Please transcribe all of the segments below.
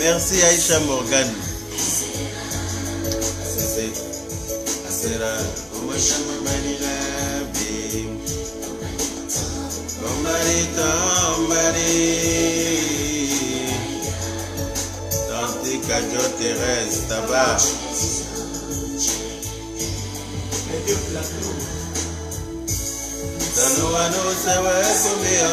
Merci Aïcha Morgan. Tante Kajo Thérèse, tabac. Sanoano Sawa Kumio.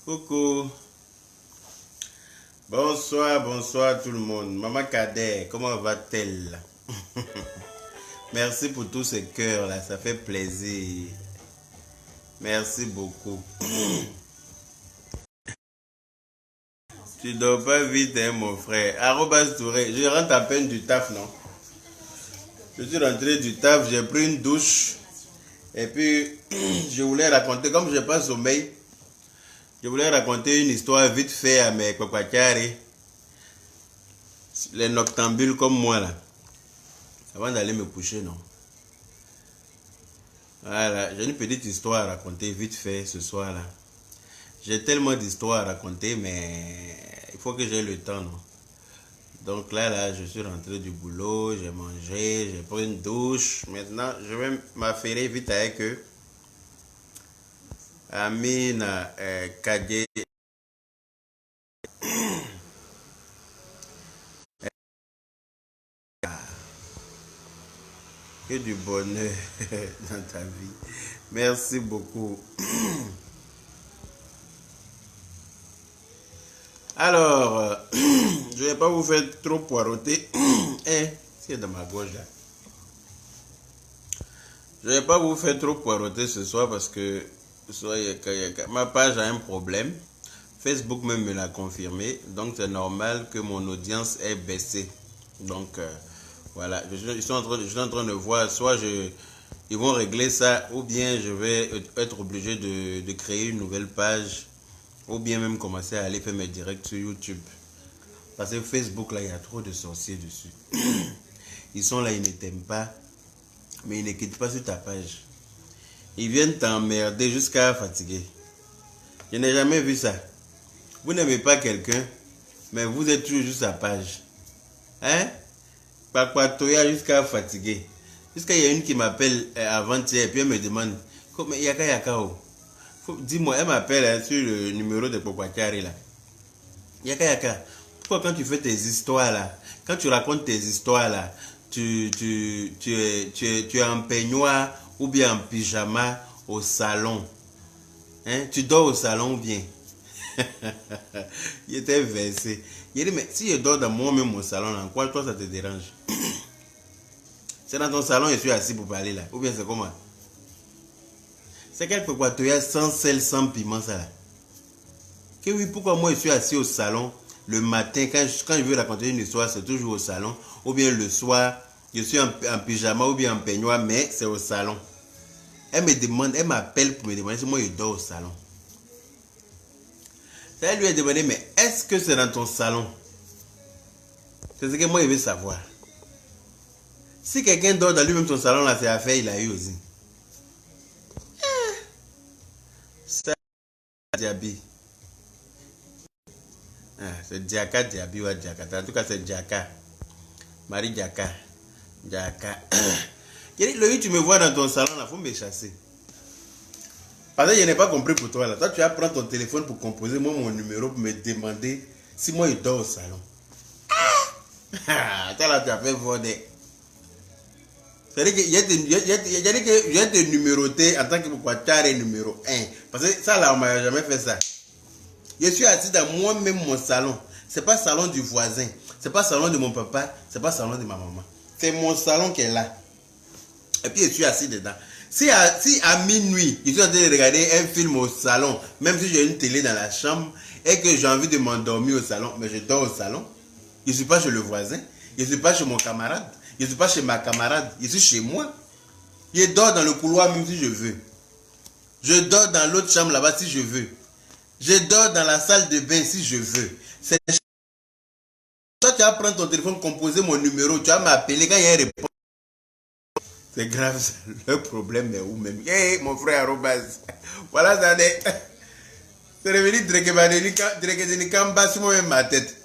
Coucou. Bonsoir, bonsoir tout le monde. Maman Kader, comment va-t-elle? Merci pour tous ces cœurs là, ça fait plaisir. Merci beaucoup. Tu dors pas vite, hein, mon frère. Arrobas Touré, je rentre à peine du taf, non? Je suis rentré du taf, j'ai pris une douche. Et puis, je voulais raconter, comme je n'ai pas sommeil, je voulais raconter une histoire vite fait à mes papachari, les noctambules comme moi là, avant d'aller me coucher, non? Voilà, j'ai une petite histoire à raconter vite fait ce soir là. J'ai tellement d'histoires à raconter, mais il faut que j'ai le temps, non? Donc là, je suis rentré du boulot, j'ai mangé, j'ai pris une douche. Maintenant, je vais m'affairer vite avec eux. Amine, Kadje. Que du bonheur dans ta vie. Merci beaucoup. Alors, je ne vais pas vous faire trop poireauter. C'est dans ma gauche là. Je ne vais pas vous faire trop poireauter ce soir parce que ma page a un problème. Facebook même me l'a confirmé. Donc c'est normal que mon audience ait baissé. Donc voilà, je suis en train de voir, soit ils vont régler ça, ou bien je vais être obligé de créer une nouvelle page, ou bien même commencer à aller faire mes directs sur YouTube. Parce que Facebook, là, il y a trop de sorciers dessus. Ils sont là, ils ne t'aiment pas, mais ils ne quittent pas sur ta page. Ils viennent t'emmerder jusqu'à fatiguer. Je n'ai jamais vu ça. Vous n'aimez pas quelqu'un, mais vous êtes toujours juste sa page. Hein? Papatoya jusqu'à fatiguer. Jusqu'à il y a une qui m'appelle avant-hier, et puis elle me demande, Yaka, dis-moi, elle m'appelle sur le numéro de Popoachari là. Yaka, pourquoi quand tu fais tes histoires là, quand tu racontes tes histoires là, tu es en peignoir ou bien en pyjama au salon. Hein? Tu dors au salon ou bien? Il était versé. Il dit, mais si je dors dans moi-même au salon, en quoi toi ça te dérange? C'est dans ton salon, je suis assis pour parler là. Ou bien c'est comment? C'est quel prépoitoyage sans sel, sans piment ça là? Que oui, pourquoi moi je suis assis au salon le matin, quand je veux raconter une histoire, c'est toujours au salon. Ou bien le soir, je suis en pyjama ou bien en peignoir, mais c'est au salon. Elle me demande, elle m'appelle pour me demander si moi je dors au salon. Ça lui a demandé, mais est-ce que c'est dans ton salon? C'est ce que moi je veux savoir. Si quelqu'un dort dans lui-même son salon, là, c'est affaire, il a eu aussi. Ça, Diaby. Ah, c'est Diaka, Diaby ou Diaka. En tout cas, c'est Diaka. Marie Diaka. Diaka. Loïc, tu me vois dans ton salon, il faut me chasser. Parce que je n'ai pas compris pour toi là. Toi, tu vas prendre ton téléphone pour composer moi mon numéro pour me demander si moi je dors au salon. Ah, toi là, tu as fait voler. C'est-à-dire que je vais te numéroter en tant que Pokwatare numéro 1. Parce que ça là, on m'a jamais fait ça. Je suis assis dans moi-même mon salon. C'est pas le salon du voisin. C'est pas le salon de mon papa. C'est pas le salon de ma maman. C'est mon salon qui est là. Et puis je suis assis dedans. Si à minuit, je suis en train de regarder un film au salon, même si j'ai une télé dans la chambre, et que j'ai envie de m'endormir au salon, mais je dors au salon, je ne suis pas chez le voisin, je ne suis pas chez mon camarade, je ne suis pas chez ma camarade, je suis chez moi. Je dors dans le couloir même si je veux. Je dors dans l'autre chambre là-bas si je veux. Je dors dans la salle de bain si je veux. Toi, tu vas prendre ton téléphone, composer mon numéro, tu vas m'appeler quand il y a une réponse. C'est grave, le problème est où même? Hey, mon frère Arobaz. Voilà, ça est. C'est revenu Drekebadeni Kamba sur moi-même ma tête.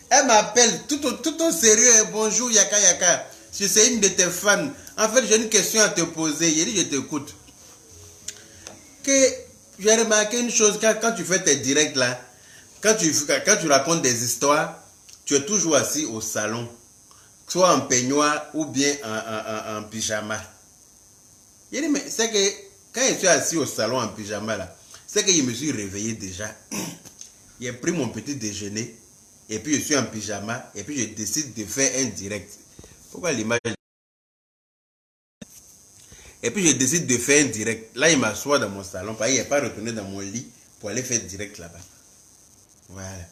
Elle m'appelle tout au sérieux. Bonjour Yaka Yaka. Je suis une de tes fans. En fait, j'ai une question à te poser. J'ai dit, je t'écoute. J'ai remarqué une chose, quand tu fais tes directs là, quand tu racontes des histoires, tu es toujours assis au salon. Soit en peignoir ou bien en pyjama. Il dit, mais c'est que quand je suis assis au salon en pyjama là, c'est que je me suis réveillé déjà. J'ai pris mon petit déjeuner et puis je suis en pyjama et puis je décide de faire un direct. Pourquoi l'image? Et puis je décide de faire un direct. Là, il m'assoit dans mon salon parce qu'il n'est pas retourné dans mon lit pour aller faire direct là-bas. Voilà.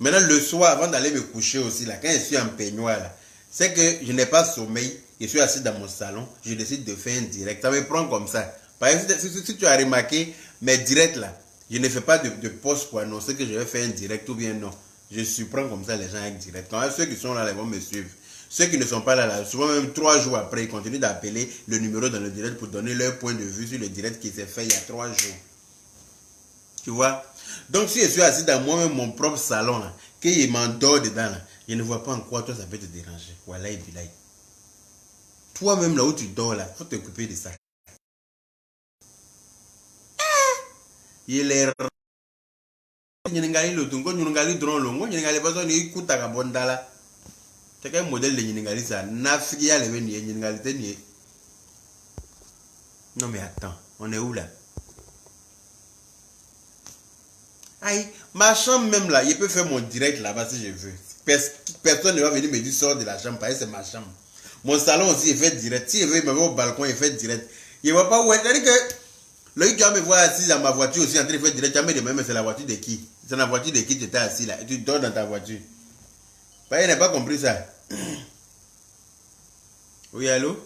Maintenant, le soir, avant d'aller me coucher aussi, là, quand je suis en peignoir là, c'est que je n'ai pas sommeil, je suis assis dans mon salon, je décide de faire un direct. Ça me prend comme ça. Par exemple, si tu as remarqué, mes directs là, je ne fais pas de post pour annoncer que je vais faire un direct ou bien non. Je surprends comme ça les gens avec direct. Quand ceux qui sont là, ils vont me suivre. Ceux qui ne sont pas là, souvent même 3 jours après, ils continuent d'appeler le numéro dans le direct pour donner leur point de vue sur le direct qui s'est fait il y a 3 jours. Tu vois? Donc si je suis assis dans moi-même mon propre salon, là, qu'il m'endort dedans, là, je ne vois pas en quoi toi ça peut te déranger. Voilà, et bilay. Toi-même là où tu dors là, faut t'occuper de ça. Il est le tungo, ngali drone longo, ngali besoin de kuta kabondala. C'est quel modèle de ngali ça? Nafia le veni ngali teni. Non mais attends, on est où là? Aïe, ma chambre même là, je peux faire mon direct là-bas si je veux. Personne ne va venir me dire sors de la chambre, parce que c'est ma chambre. Mon salon aussi, il fait direct. Si je veux me voir au balcon, il fait direct. Il ne va pas où être. C'est-à-dire que Loïc, tu vas me voir assis dans ma voiture aussi en train de faire direct. Tu vas me demander, mais c'est la voiture de qui? C'est la voiture de qui tu étais assis là? Et tu dors dans ta voiture. Bah, il n'a pas compris ça. Oui, allô?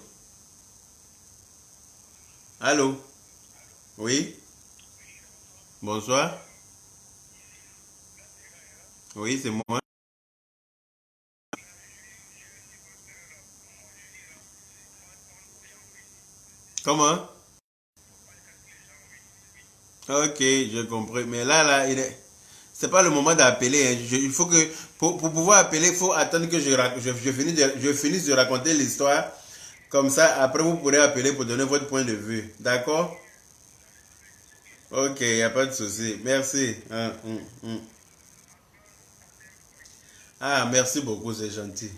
Allô? Oui? Bonsoir? Oui, c'est moi. Comment? Ok, je comprends. Mais là, c'est pas le moment d'appeler. Hein. Il faut que, pour pouvoir appeler, il faut attendre que je finisse de raconter l'histoire. Comme ça, après, vous pourrez appeler pour donner votre point de vue. D'accord? Ok, il n'y a pas de souci. Merci. Ah, merci beaucoup, c'est gentil.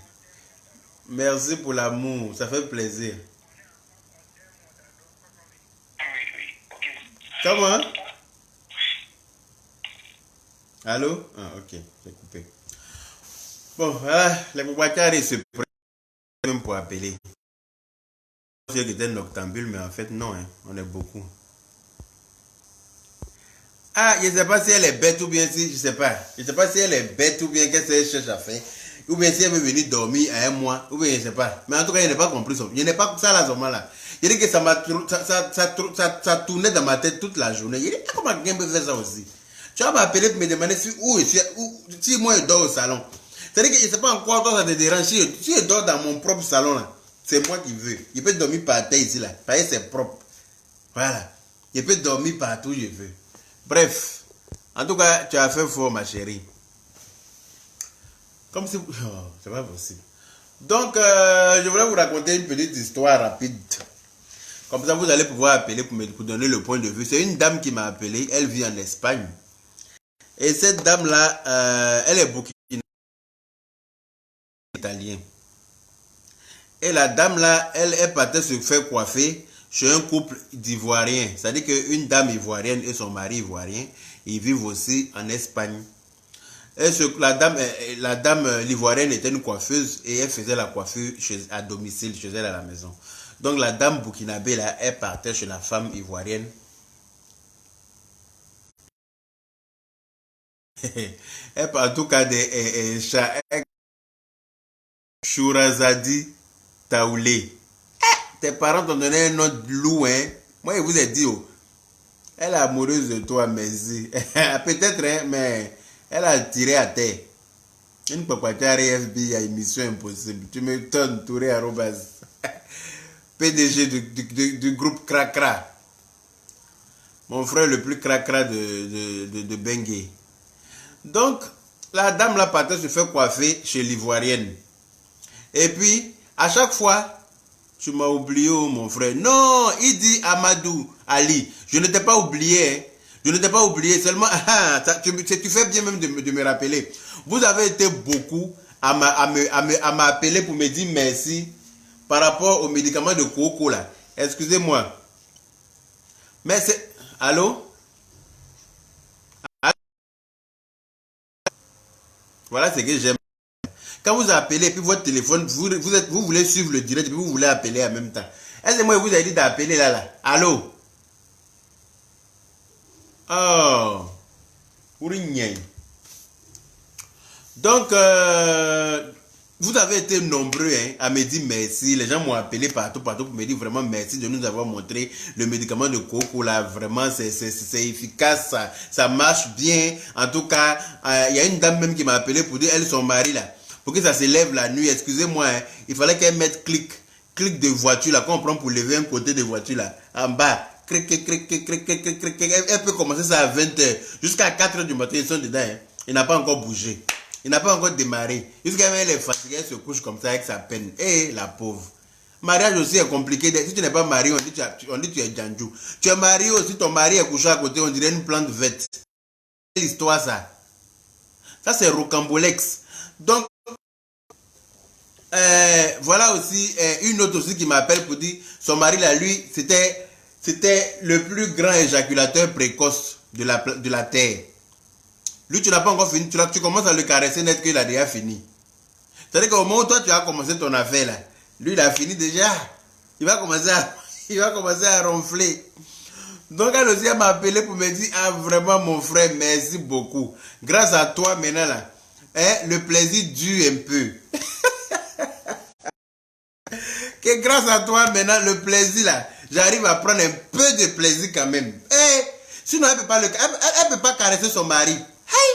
Merci pour l'amour, ça fait plaisir. Comment? Allô? Ah, ok, j'ai coupé. Bon, voilà, les Boubacar se prennent même pour appeler. Je pensais que c'était noctambule, mais en fait, non, hein, on est beaucoup. Ah, je ne sais pas si elle est bête ou bien si, je sais pas. Je ne sais pas si elle est bête ou bien qu'est-ce qu'elle cherche à faire. Ou bien si elle veut venir dormir à un mois, ou bien je ne sais pas. Mais en tout cas, je n'ai pas compris ça. Je n'ai pas ça là, ce là. Je dis que ça tournait dans ma tête toute la journée. Je dis, ah, comment quelqu'un peut faire ça aussi? Tu vas m'appeler pour me demander si moi je dors au salon. C'est-à-dire que je ne sais pas en quoi toi ça te dérange. Si je dors dans mon propre salon là, c'est moi qui veux. Je peux dormir par terre ici là. Parce que c'est propre. Voilà. Je peux dormir partout où je veux. Bref, en tout cas, tu as fait fort, ma chérie. Comme si... Oh, c'est pas possible. Donc, je voulais vous raconter une petite histoire rapide. Comme ça, vous allez pouvoir appeler pour donner le point de vue. C'est une dame qui m'a appelé. Elle vit en Espagne. Et cette dame-là, elle est burkinabé italien. Et la dame-là, elle partait se faire coiffer chez un couple d'Ivoiriens. C'est-à-dire qu'une dame ivoirienne et son mari ivoirien, ils vivent aussi en Espagne. Et la dame l'ivoirienne était une coiffeuse et elle faisait la coiffure à domicile, chez elle à la maison. Donc la dame burkinabé, là, elle partait chez la femme ivoirienne. Elle parle en tout cas de Chourazadi Taoulé. Tes parents t'ont donné un nom loup, hein. Moi, je vous ai dit, oh, elle est amoureuse de toi, merci. Peut-être, hein, mais elle a tiré à terre. Une papatari FBI, mission impossible. Tu me donnes Touré Arobas. PDG du groupe Cracra. Mon frère le plus cracra de Bengue. Donc, la dame là partait se faire coiffer chez l'ivoirienne. Et puis, à chaque fois, tu m'as oublié, oh, mon frère. Non, il dit Amadou Ali. Je ne t'ai pas oublié. Hein. Je ne t'ai pas oublié. Seulement, tu fais bien même de me rappeler. Vous avez été beaucoup à m'appeler pour me dire merci par rapport aux médicaments de coco là. Excusez-moi. Mais c'est... Allô? Voilà ce que j'aime. Quand vous appelez, puis votre téléphone, vous voulez suivre le direct, puis vous voulez appeler en même temps. Est-ce que moi, vous avez dit d'appeler là? Allô? Oh. Donc, vous avez été nombreux hein, à me dire merci. Les gens m'ont appelé partout pour me dire vraiment merci de nous avoir montré le médicament de coco là. Vraiment, c'est efficace, ça marche bien. En tout cas, il y a une dame même qui m'a appelé pour dire elle, son mari là. Pour que ça se lève la nuit, excusez-moi, hein, il fallait qu'elle mette clic de voiture là, qu'on prend pour lever un côté de voiture là, en bas. Elle peut commencer ça à 20h. Jusqu'à 4h du matin, ils sont dedans. Hein. Il n'a pas encore bougé. Il n'a pas encore démarré. Jusqu'à même elle est fatiguée, elle se couche comme ça avec sa peine. Eh, la pauvre. Mariage aussi est compliqué. Si tu n'es pas marié, on dit tu es Djanjou. Tu es marié aussi, ton mari est couché à côté, on dirait une plante verte. C'est l'histoire ça. Ça c'est rocambolex. Donc, voilà aussi une autre aussi qui m'appelle pour dire son mari là, lui, c'était le plus grand éjaculateur précoce de la terre. Lui, tu n'as pas encore fini. Tu commences à le caresser net qu'il a déjà fini. C'est-à-dire qu'au moment où toi, tu as commencé ton affaire là, lui, il a fini déjà. Il va commencer à ronfler. Donc, elle aussi m'a appelé pour me dire, ah, vraiment, mon frère, merci beaucoup. Grâce à toi, maintenant là, hein, le plaisir dure un peu. Que grâce à toi, maintenant, le plaisir là, j'arrive à prendre un peu de plaisir quand même. Eh, sinon, elle ne peut pas caresser son mari. Hey!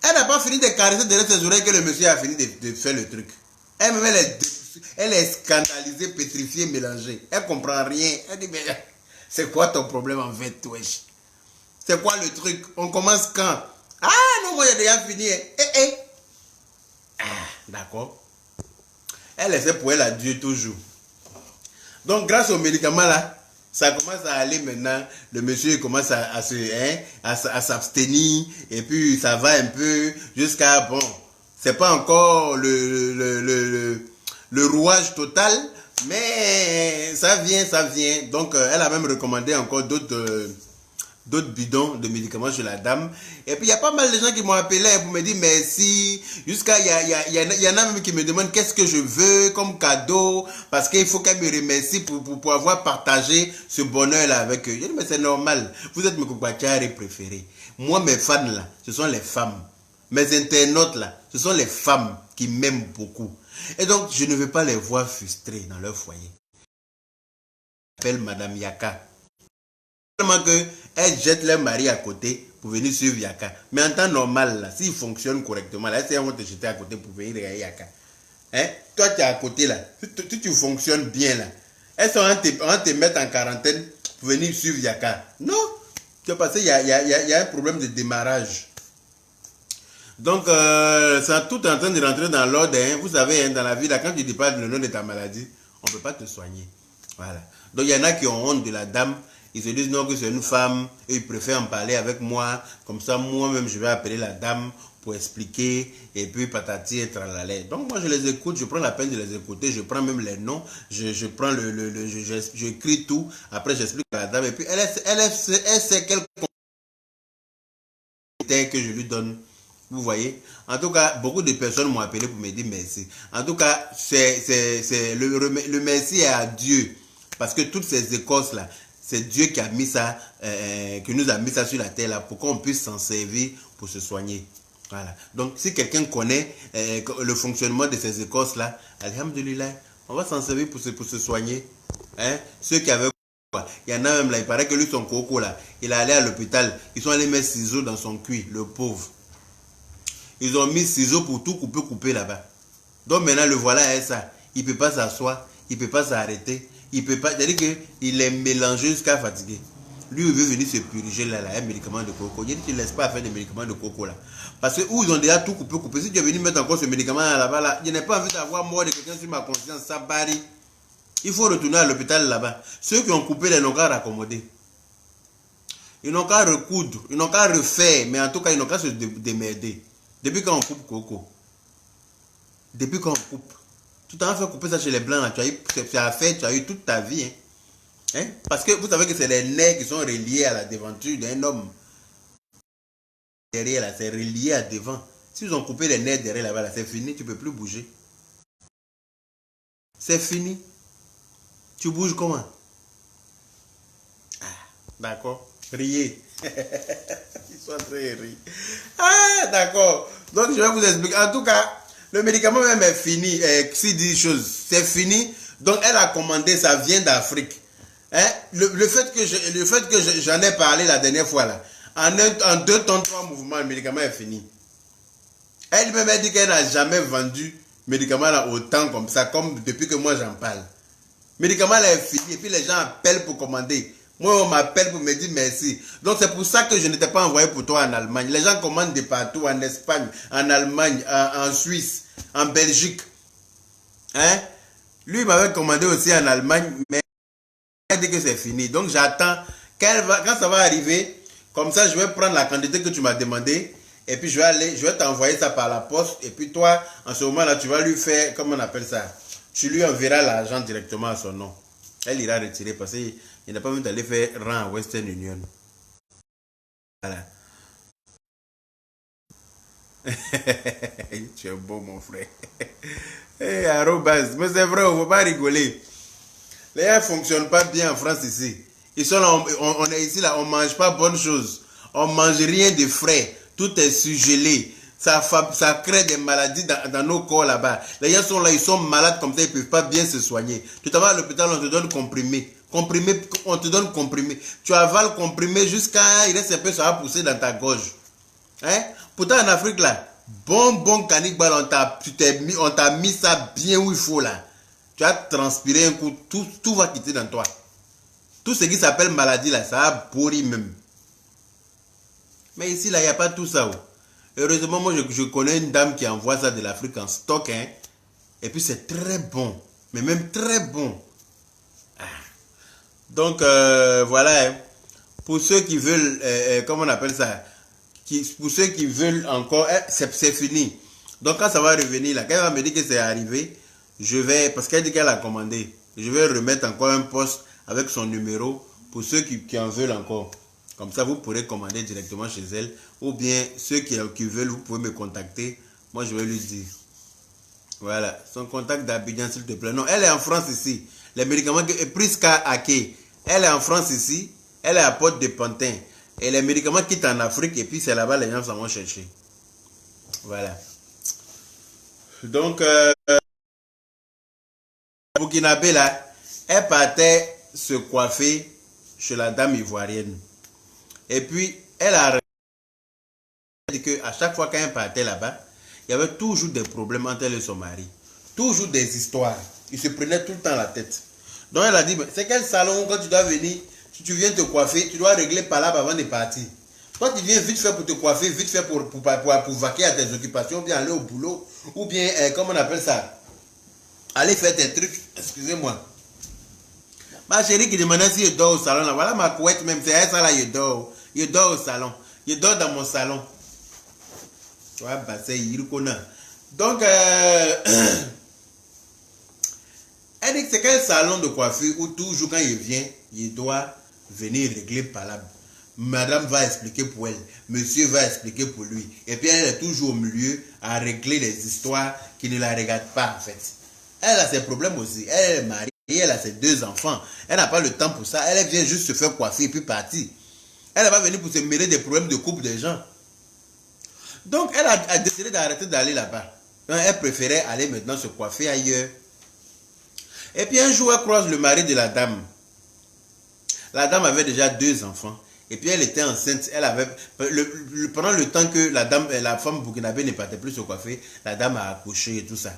Elle n'a pas fini de caresser derrière ses oreilles que le monsieur a fini de faire le truc. Elle-même, elle est scandalisée, pétrifiée, mélangée. Elle ne comprend rien. Elle dit, mais c'est quoi ton problème en fait, wesh? C'est quoi le truc? On commence quand? Ah non, moi j'ai déjà fini. Ah, d'accord. Elle essaie pour elle à Dieu toujours. Donc, grâce aux médicaments là, ça commence à aller maintenant. Le monsieur commence à s'abstenir. Et puis, ça va un peu jusqu'à, bon, c'est pas encore le le rouage total, mais ça vient, ça vient. Donc, elle a même recommandé encore d'autres bidons de médicaments chez la dame. Et puis, il y a pas mal de gens qui m'ont appelé pour me dire merci. Jusqu'à, il y en a même qui me demandent qu'est-ce que je veux comme cadeau. Parce qu'il faut qu'elle me remercie pour avoir partagé ce bonheur-là avec eux. Je dis, mais c'est normal. Vous êtes mes Koubachari préférés. Moi, mes fans, là, ce sont les femmes. Mes internautes, là, ce sont les femmes qui m'aiment beaucoup. Et donc, je ne veux pas les voir frustrés dans leur foyer. J'appelle Madame Yaka. Seulement qu'elles jettent leur mari à côté pour venir suivre Yaka. Mais en temps normal, s'il fonctionne correctement, là, elles vont te jeter à côté pour venir regarder Yaka. Hein? Toi, tu es à côté là. Si tu fonctionnes bien là, elles vont te mettre en quarantaine pour venir suivre Yaka. Non. C'est parce qu'il y a un problème de démarrage. Donc, c'est tout en train de rentrer dans l'ordre. Hein. Vous savez, hein, dans la vie, là, quand tu dis pas le nom de ta maladie, on ne peut pas te soigner. Voilà. Donc, il y en a qui ont honte de la dame. Ils se disent non, que c'est une femme. Et ils préfèrent en parler avec moi. Comme ça, moi-même, je vais appeler la dame pour expliquer. Et puis, patati et tralala. Donc, moi, je les écoute. Je prends la peine de les écouter. Je prends même les noms. Je prends j'écris tout. Après, j'explique à la dame. Et puis, elle sait quel conseil que je lui donne. Vous voyez? En tout cas, beaucoup de personnes m'ont appelé pour me dire merci. En tout cas, le merci est à Dieu. Parce que toutes ces écorces-là, c'est Dieu qui a mis ça, qui nous a mis ça sur la terre là, pour qu'on puisse s'en servir pour se soigner. Voilà. Donc, si quelqu'un connaît le fonctionnement de ces écorces-là, alhamdulillah, on va s'en servir pour se soigner. Hein? Ceux qui avaient... Il y en a même là, il paraît que lui, son coco là, il est allé à l'hôpital. Ils sont allés mettre ciseaux dans son cuir, le pauvre. Ils ont mis ciseaux pour tout couper là-bas. Donc maintenant, le voilà est ça. Il ne peut pas s'asseoir, il ne peut pas s'arrêter. Il peut pas. C'est-à-dire qu'il est mélangé jusqu'à fatiguer. Lui, il veut venir se purger là, un médicament de coco. Il dit qu'il ne laisse pas faire des médicaments de coco là. Parce que où ils ont déjà tout coupé. Si tu es venu mettre encore ce médicament là-bas, là, je n'ai pas envie d'avoir mort de quelqu'un sur ma conscience, ça barre. Il faut retourner à l'hôpital là-bas. Ceux qui ont coupé, ils n'ont qu'à raccommoder. Ils n'ont qu'à recoudre, ils n'ont qu'à refaire, mais en tout cas, ils n'ont qu'à se démerder. Depuis quand on coupe coco? Depuis quand on coupe? Tu t'en fait couper ça chez les blancs, là. Tu as eu toute ta vie. Hein? Parce que vous savez que c'est les nerfs qui sont reliés à la devanture d'un homme. Derrière là, c'est relié à devant. Si ils ont coupé les nerfs derrière là-bas, là, c'est fini, tu ne peux plus bouger. C'est fini. Tu bouges comment? Ah, d'accord. Riez. Ils sont très rires. Ah, d'accord. Donc, je vais vous expliquer. En tout cas, le médicament même est fini. Si dit choses, c'est fini. Donc, elle a commandé, ça vient d'Afrique. Hein? Le fait que j'en ai parlé la dernière fois, là, en 2 temps, 3 mouvements, le médicament est fini. Elle même a dit qu'elle n'a jamais vendu médicament là autant comme ça, comme depuis que moi j'en parle. Le médicament là est fini et puis les gens appellent pour commander. Moi, on m'appelle pour me dire merci. Donc, c'est pour ça que je n'étais pas envoyé pour toi en Allemagne. Les gens commandent de partout, en Espagne, en Allemagne, en Suisse, en Belgique. Hein? Lui, il m'avait commandé aussi en Allemagne, mais il a dit que c'est fini. Donc, j'attends. Quand ça va arriver, comme ça, je vais prendre la quantité que tu m'as demandé. Et puis, je vais t'envoyer ça par la poste. Et puis, toi, en ce moment-là, tu vas lui faire, comment on appelle ça? Tu lui enverras l'argent directement à son nom. Elle ira retirer parce qu'il n'a pas besoin d'aller faire rang à Western Union. Voilà. Tu es beau, mon frère. Hey, arrobas. Mais c'est vrai, on ne faut pas rigoler. Les gens ne fonctionnent pas bien en France ici. Ils sont là, on est ici, là, on ne mange pas bonne chose. On ne mange rien de frais. Tout est surgelé. Ça crée des maladies dans nos corps là-bas. Les gens sont là, ils sont malades comme ça, ils ne peuvent pas bien se soigner. Tu t'en vas à l'hôpital, on te donne comprimé. On te donne comprimé. Tu avales comprimé jusqu'à... Il reste un peu, ça va pousser dans ta gorge. Hein? Pourtant, en Afrique, là, bon cannibale, on t'a mis ça bien où il faut, là. Tu as transpiré un coup, tout va quitter dans toi. Tout ce qui s'appelle maladie, là, ça a pourri même. Mais ici, là, il n'y a pas tout ça. Heureusement, moi, je connais une dame qui envoie ça de l'Afrique en stock. Hein? Et puis, c'est très bon. Mais même très bon. Ah. Donc, voilà. Hein. Pour ceux qui veulent, comment on appelle ça? Pour ceux qui veulent encore, c'est fini. Donc, quand ça va revenir, là, quand elle va me dire que c'est arrivé, je vais, parce qu'elle dit qu'elle a commandé, je vais remettre encore un post avec son numéro pour ceux qui en veulent encore. Comme ça, vous pourrez commander directement chez elle. Ou bien, ceux qui veulent, vous pouvez me contacter. Moi, je vais lui dire. Voilà, son contact d'Abidjan, s'il te plaît. Non, elle est en France ici. Les médicaments que Priska Ake, elle est en France ici. Elle est à Porte de Pantin. Et les médicaments quittent en Afrique. Et puis, c'est là-bas, les gens s'en vont chercher. Voilà. Donc, Burkinabé, là, elle partait se coiffer chez la dame ivoirienne. Et puis, elle a dit qu'à chaque fois qu'elle partait là-bas, il y avait toujours des problèmes entre elle et son mari. Toujours des histoires. Ils se prenaient tout le temps la tête. Donc, elle a dit, c'est quel salon, quand tu dois venir, si tu viens te coiffer, tu dois régler par là avant de partir. Toi, tu viens vite fait pour te coiffer, vite fait pour vaquer à tes occupations, ou bien aller au boulot, ou bien, comment on appelle ça, aller faire tes trucs. Excusez-moi. Ma chérie qui demandait si je dors au salon, là, voilà ma couette même, c'est ça là, je dors. Je dors au salon. Je dors dans mon salon. Tu vois, bah, c'est Irukona. Donc, elle dit que c'est quel salon de coiffure où toujours quand il vient, il doit venir régler par là. Madame va expliquer pour elle, monsieur va expliquer pour lui. Et puis elle est toujours au milieu à régler les histoires qui ne la regardent pas en fait. Elle a ses problèmes aussi. Elle est mariée, elle a ses 2 enfants. Elle n'a pas le temps pour ça. Elle vient juste se faire coiffer et puis partir. Elle va venir pour se mêler des problèmes de couple des gens. Donc elle a décidé d'arrêter d'aller là-bas. Elle préférait aller maintenant se coiffer ailleurs. Et puis un jour, elle croise le mari de la dame. La dame avait déjà 2 enfants. Et puis elle était enceinte. Elle avait, pendant le temps que la femme burkinabé ne partait plus se coiffer, la dame a accouché et tout ça.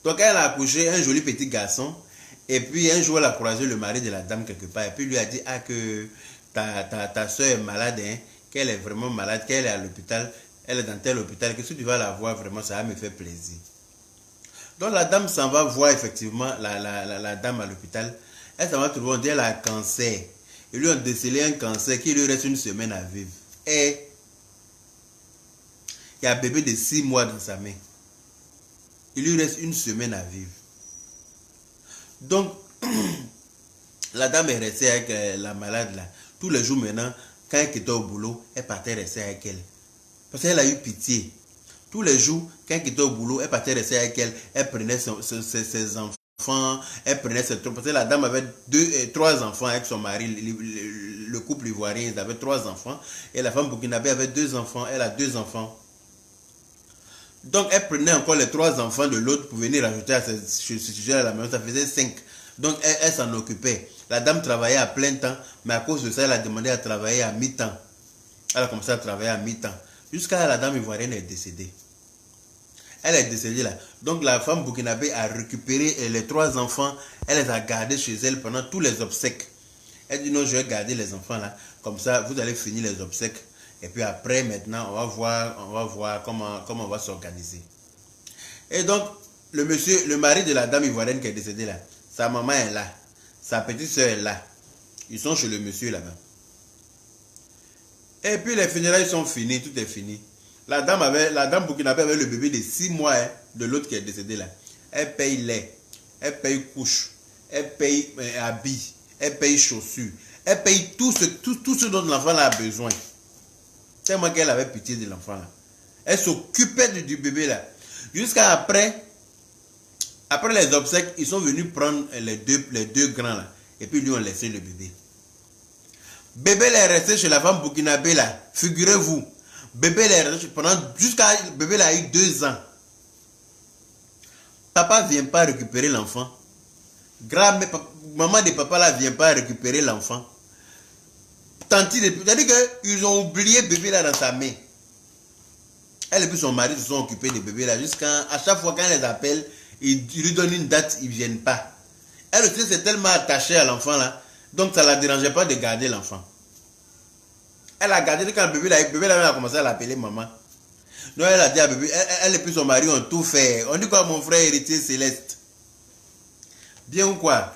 Donc elle a accouché un joli petit garçon. Et puis un jour, elle a croisé le mari de la dame quelque part. Et puis lui a dit, ah, que ta soeur est malade, hein, qu'elle est vraiment malade, qu'elle est à l'hôpital. Elle est dans tel hôpital, que si tu vas la voir, vraiment, ça va me faire plaisir. Donc la dame s'en va voir effectivement la dame à l'hôpital. Elle s'en va trouver, on dit elle a un cancer. Ils lui ont décelé un cancer qui lui reste 1 semaine à vivre. Et il y a un bébé de 6 mois dans sa main. Il lui reste 1 semaine à vivre. Donc, la dame est restée avec la malade là. Tous les jours maintenant, quand elle était au boulot, elle partait rester avec elle. Parce qu'elle a eu pitié. Tous les jours, quand elle était au boulot, elle partait rester avec elle. Elle prenait ses enfants, elle prenait ses... Parce que la dame avait 3 enfants avec son mari. Le couple ivoirien, ils avaient 3 enfants. Et la femme burkinabé avait 2 enfants. Elle a 2 enfants. Donc, elle prenait encore les 3 enfants de l'autre pour venir rajouter à ce sujet à la maison. Ça faisait 5. Donc, elle s'en occupait. La dame travaillait à plein temps. Mais à cause de ça, elle a demandé à travailler à mi-temps. Elle a commencé à travailler à mi-temps. Jusqu'à la dame ivoirienne est décédée. Elle est décédée là. Donc la femme burkinabé a récupéré les 3 enfants. Elle les a gardés chez elle pendant tous les obsèques. Elle dit non, je vais garder les enfants là. Comme ça, vous allez finir les obsèques. Et puis après, maintenant, on va voir comment on va s'organiser. Et donc, le mari de la dame ivoirienne qui est décédée là, sa maman est là. Sa petite soeur est là. Ils sont chez le monsieur là-bas. Et puis les funérailles sont finies, tout est fini. La dame burkinabé avait le bébé de 6 mois hein, de l'autre qui est décédé là. Elle paye lait, elle paye couche, elle paye habits, elle paye chaussures, elle paye tout ce dont l'enfant a besoin. Tellement qu'elle avait pitié de l'enfant là. Elle s'occupait du bébé là. Jusqu'à après les obsèques, ils sont venus prendre les deux grands là. Et puis ils lui ont laissé le bébé. Bébé est resté chez la femme burkinabé là. Figurez-vous. Bébé est resté jusqu'à bébé a eu 2 ans. Papa ne vient pas récupérer l'enfant. Maman de papa là ne vient pas récupérer l'enfant. Tanti, c'est-à-dire qu'ils ont oublié bébé là dans sa main. Elle et puis son mari se sont occupés de bébé là. À chaque fois quand elle les appelle, ils lui donnent une date, ils ne viennent pas. Elle aussi s'est tellement attachée à l'enfant là. Donc ça ne la dérangeait pas de garder l'enfant. Elle a gardé quand le bébé là a commencé à l'appeler maman. Donc elle a dit à bébé, elle et puis son mari ont tout fait. On dit quoi mon frère héritier céleste? Bien ou quoi?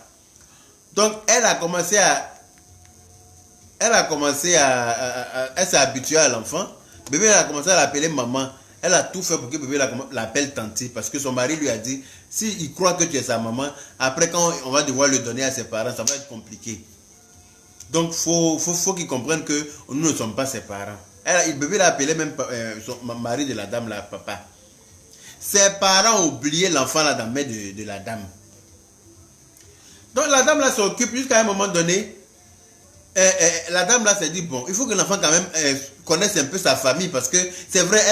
Donc elle s'est habituée à l'enfant. Bébé a commencé à l'appeler maman. Elle a tout fait pour que bébé l'appelle tanti. Parce que son mari lui a dit, s'il croit que tu es sa maman, après quand on va devoir le donner à ses parents, ça va être compliqué. Donc, faut qu'il comprenne que nous ne sommes pas ses parents. Le bébé l'a appelé même son mari de la dame, là, papa. Ses parents ont oublié l'enfant là dans la main de la dame. Donc, la dame là s'occupe jusqu'à un moment donné. La dame là s'est dit, bon, il faut que l'enfant quand même connaisse un peu sa famille. Parce que c'est vrai,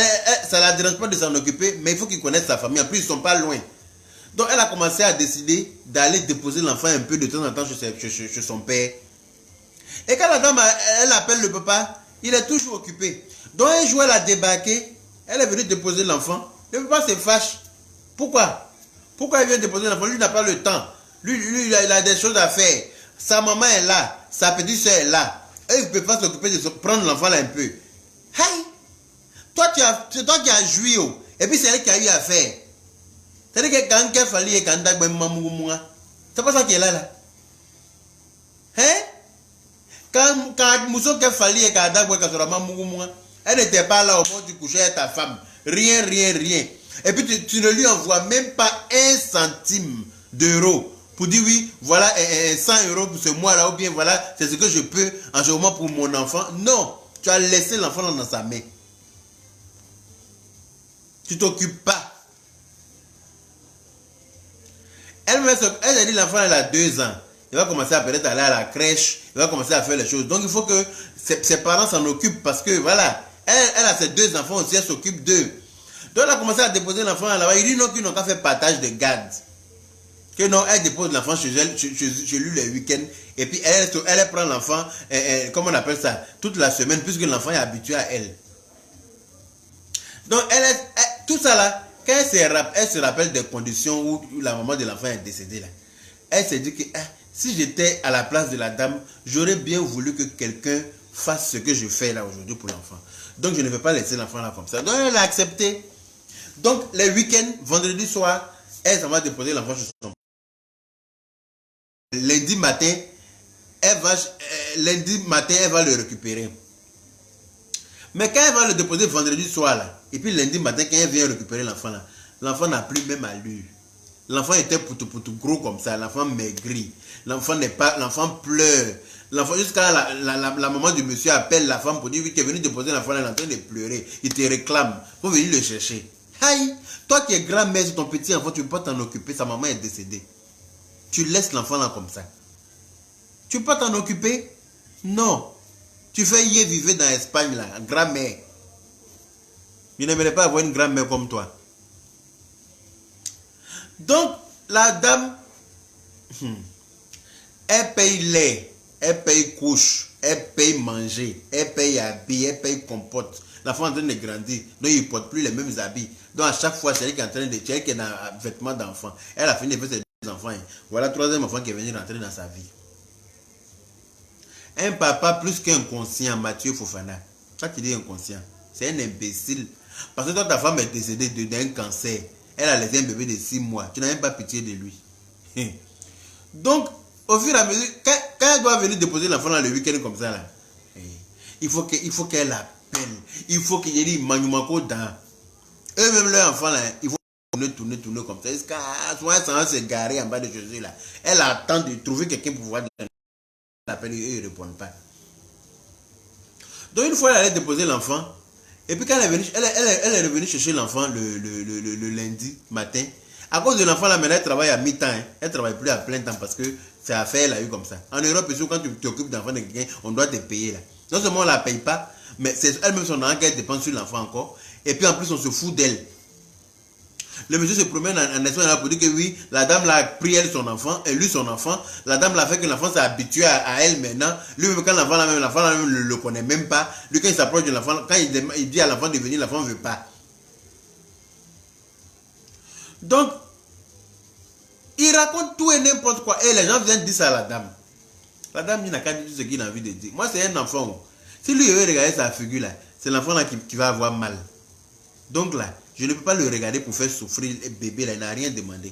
ça ne la dérange pas de s'en occuper, mais il faut qu'il connaisse sa famille. En plus, ils ne sont pas loin. Donc, elle a commencé à décider d'aller déposer l'enfant un peu de temps en temps chez son père. Et quand la dame, elle appelle le papa, il est toujours occupé. Donc un jour, elle a débarqué, elle est venue déposer l'enfant. Le papa se fâche. Pourquoi? Pourquoi il vient déposer l'enfant? Lui n'a pas le temps. Lui, il a des choses à faire. Sa maman est là, sa petite soeur est là. Et il ne peut pas s'occuper de prendre l'enfant là un peu. Hey! C'est toi qui as joué. Et puis c'est elle qui a eu à faire. C'est-à-dire que quand il fallait que c'est pas ça qui est là. Hein? Quand Mousso Kefali et Kadagwe Kasorama Moumoua, elle n'était pas là au moment du coucher avec ta femme. Rien. Et puis tu ne lui envoies même pas 1 centime d'euro pour dire oui, voilà 100 euros pour ce mois-là, ou bien voilà, c'est ce que je peux en ce moment pour mon enfant. Non, tu as laissé l'enfant dans sa main. Tu t'occupes pas. Elle a dit l'enfant elle a 2 ans. Il va commencer à peut-être aller à la crèche, il va commencer à faire les choses. Donc il faut que ses parents s'en occupent parce que voilà, elle a ses 2 enfants aussi, elle s'occupe d'eux. Donc elle a commencé à déposer l'enfant là-bas. Il dit non, qu'ils n'ont pas fait partage de garde. Que non, elle dépose l'enfant chez lui les week-ends. Et puis elle prend l'enfant, comment on appelle ça, toute la semaine, puisque l'enfant est habitué à elle. Donc tout ça là, quand elle se rappelle des conditions où la maman de l'enfant est décédée là, elle s'est dit que si j'étais à la place de la dame, j'aurais bien voulu que quelqu'un fasse ce que je fais là aujourd'hui pour l'enfant. Donc je ne vais pas laisser l'enfant là comme ça. Donc elle a accepté. Donc les week-ends, vendredi soir, elle s'en va déposer l'enfant chez son père. Lundi matin, elle va le récupérer. Mais quand elle va le déposer vendredi soir là, et puis lundi matin, quand elle vient récupérer l'enfant là, l'enfant n'a plus même allure. L'enfant était poutou gros comme ça, l'enfant maigri. L'enfant pleure. L'enfant, jusqu'à la maman du monsieur appelle la femme pour dire oui, tu es venu déposer l'enfant, elle est en train de pleurer. Il te réclame. Il faut venir le chercher. Aïe, toi qui es grand-mère, c'est ton petit enfant, tu ne peux pas t'en occuper, sa maman est décédée. Tu laisses l'enfant là comme ça. Tu ne peux pas t'en occuper? Non. Tu fais y vivre dans l'Espagne là, grand-mère. Je n'aimerais pas avoir une grand-mère comme toi. Donc, la dame, elle paye lait, elle paye couche, elle paye manger, elle paye habits, elle paye compote. L'enfant est en train de grandir, donc il ne porte plus les mêmes habits. Donc, à chaque fois, c'est elle qui est en train de tirer, qui est dans un vêtement d'enfant. Elle a fini de faire ses 2 enfants. Voilà le 3e enfant qui est venu rentrer dans sa vie. Un papa plus qu'inconscient, Mathieu Fofana. Ça qui dit inconscient, c'est un imbécile. Parce que toi, ta femme est décédée d'un cancer. Elle a laissé un bébé de 6 mois. Tu n'as même pas pitié de lui. Donc, au fur et à mesure, quand elle doit venir déposer l'enfant dans le week-end comme ça, là, il faut qu'elle appelle. Il faut qu'il y ait des manumako dans. Eux-mêmes, leur enfant, là, il faut tourner comme ça. Souvent, elle s'en se garer en bas de Jésus, là. Elle attend de trouver quelqu'un pour pouvoir l'appeler et ils ne répondent pas. Donc, une fois, elle allait déposer l'enfant. Et puis quand elle est revenue chercher l'enfant le lundi matin. À cause de l'enfant, là, maintenant, elle travaille à mi-temps. Hein. Elle ne travaille plus à plein temps parce que c'est à faire, elle a eu comme ça. En Europe, quand tu t'occupes d'enfant de quelqu'un, on doit te payer. Là. Non seulement on ne la paye pas, mais c'est elle-même son argent qu'elle dépense sur l'enfant encore. Et puis en plus, on se fout d'elle. Le monsieur se promène en Espagne pour dire que oui, la dame l'a pris elle son enfant, et lui son enfant. La dame l'a fait que l'enfant s'est habitué à elle maintenant. Lui-même, quand l'enfant ne le connaît même pas. Lui, quand il s'approche de l'enfant, quand il dit à l'enfant de venir, l'enfant ne veut pas. Donc, il raconte tout et n'importe quoi. Et les gens viennent dire ça à la dame. La dame, il n'a qu'à dire tout ce qu'il a envie de dire. Moi, c'est un enfant. Si lui veut regarder sa figure là, c'est l'enfant là qui va avoir mal. Donc là, je ne peux pas le regarder pour faire souffrir le bébé là. Il n'a rien demandé.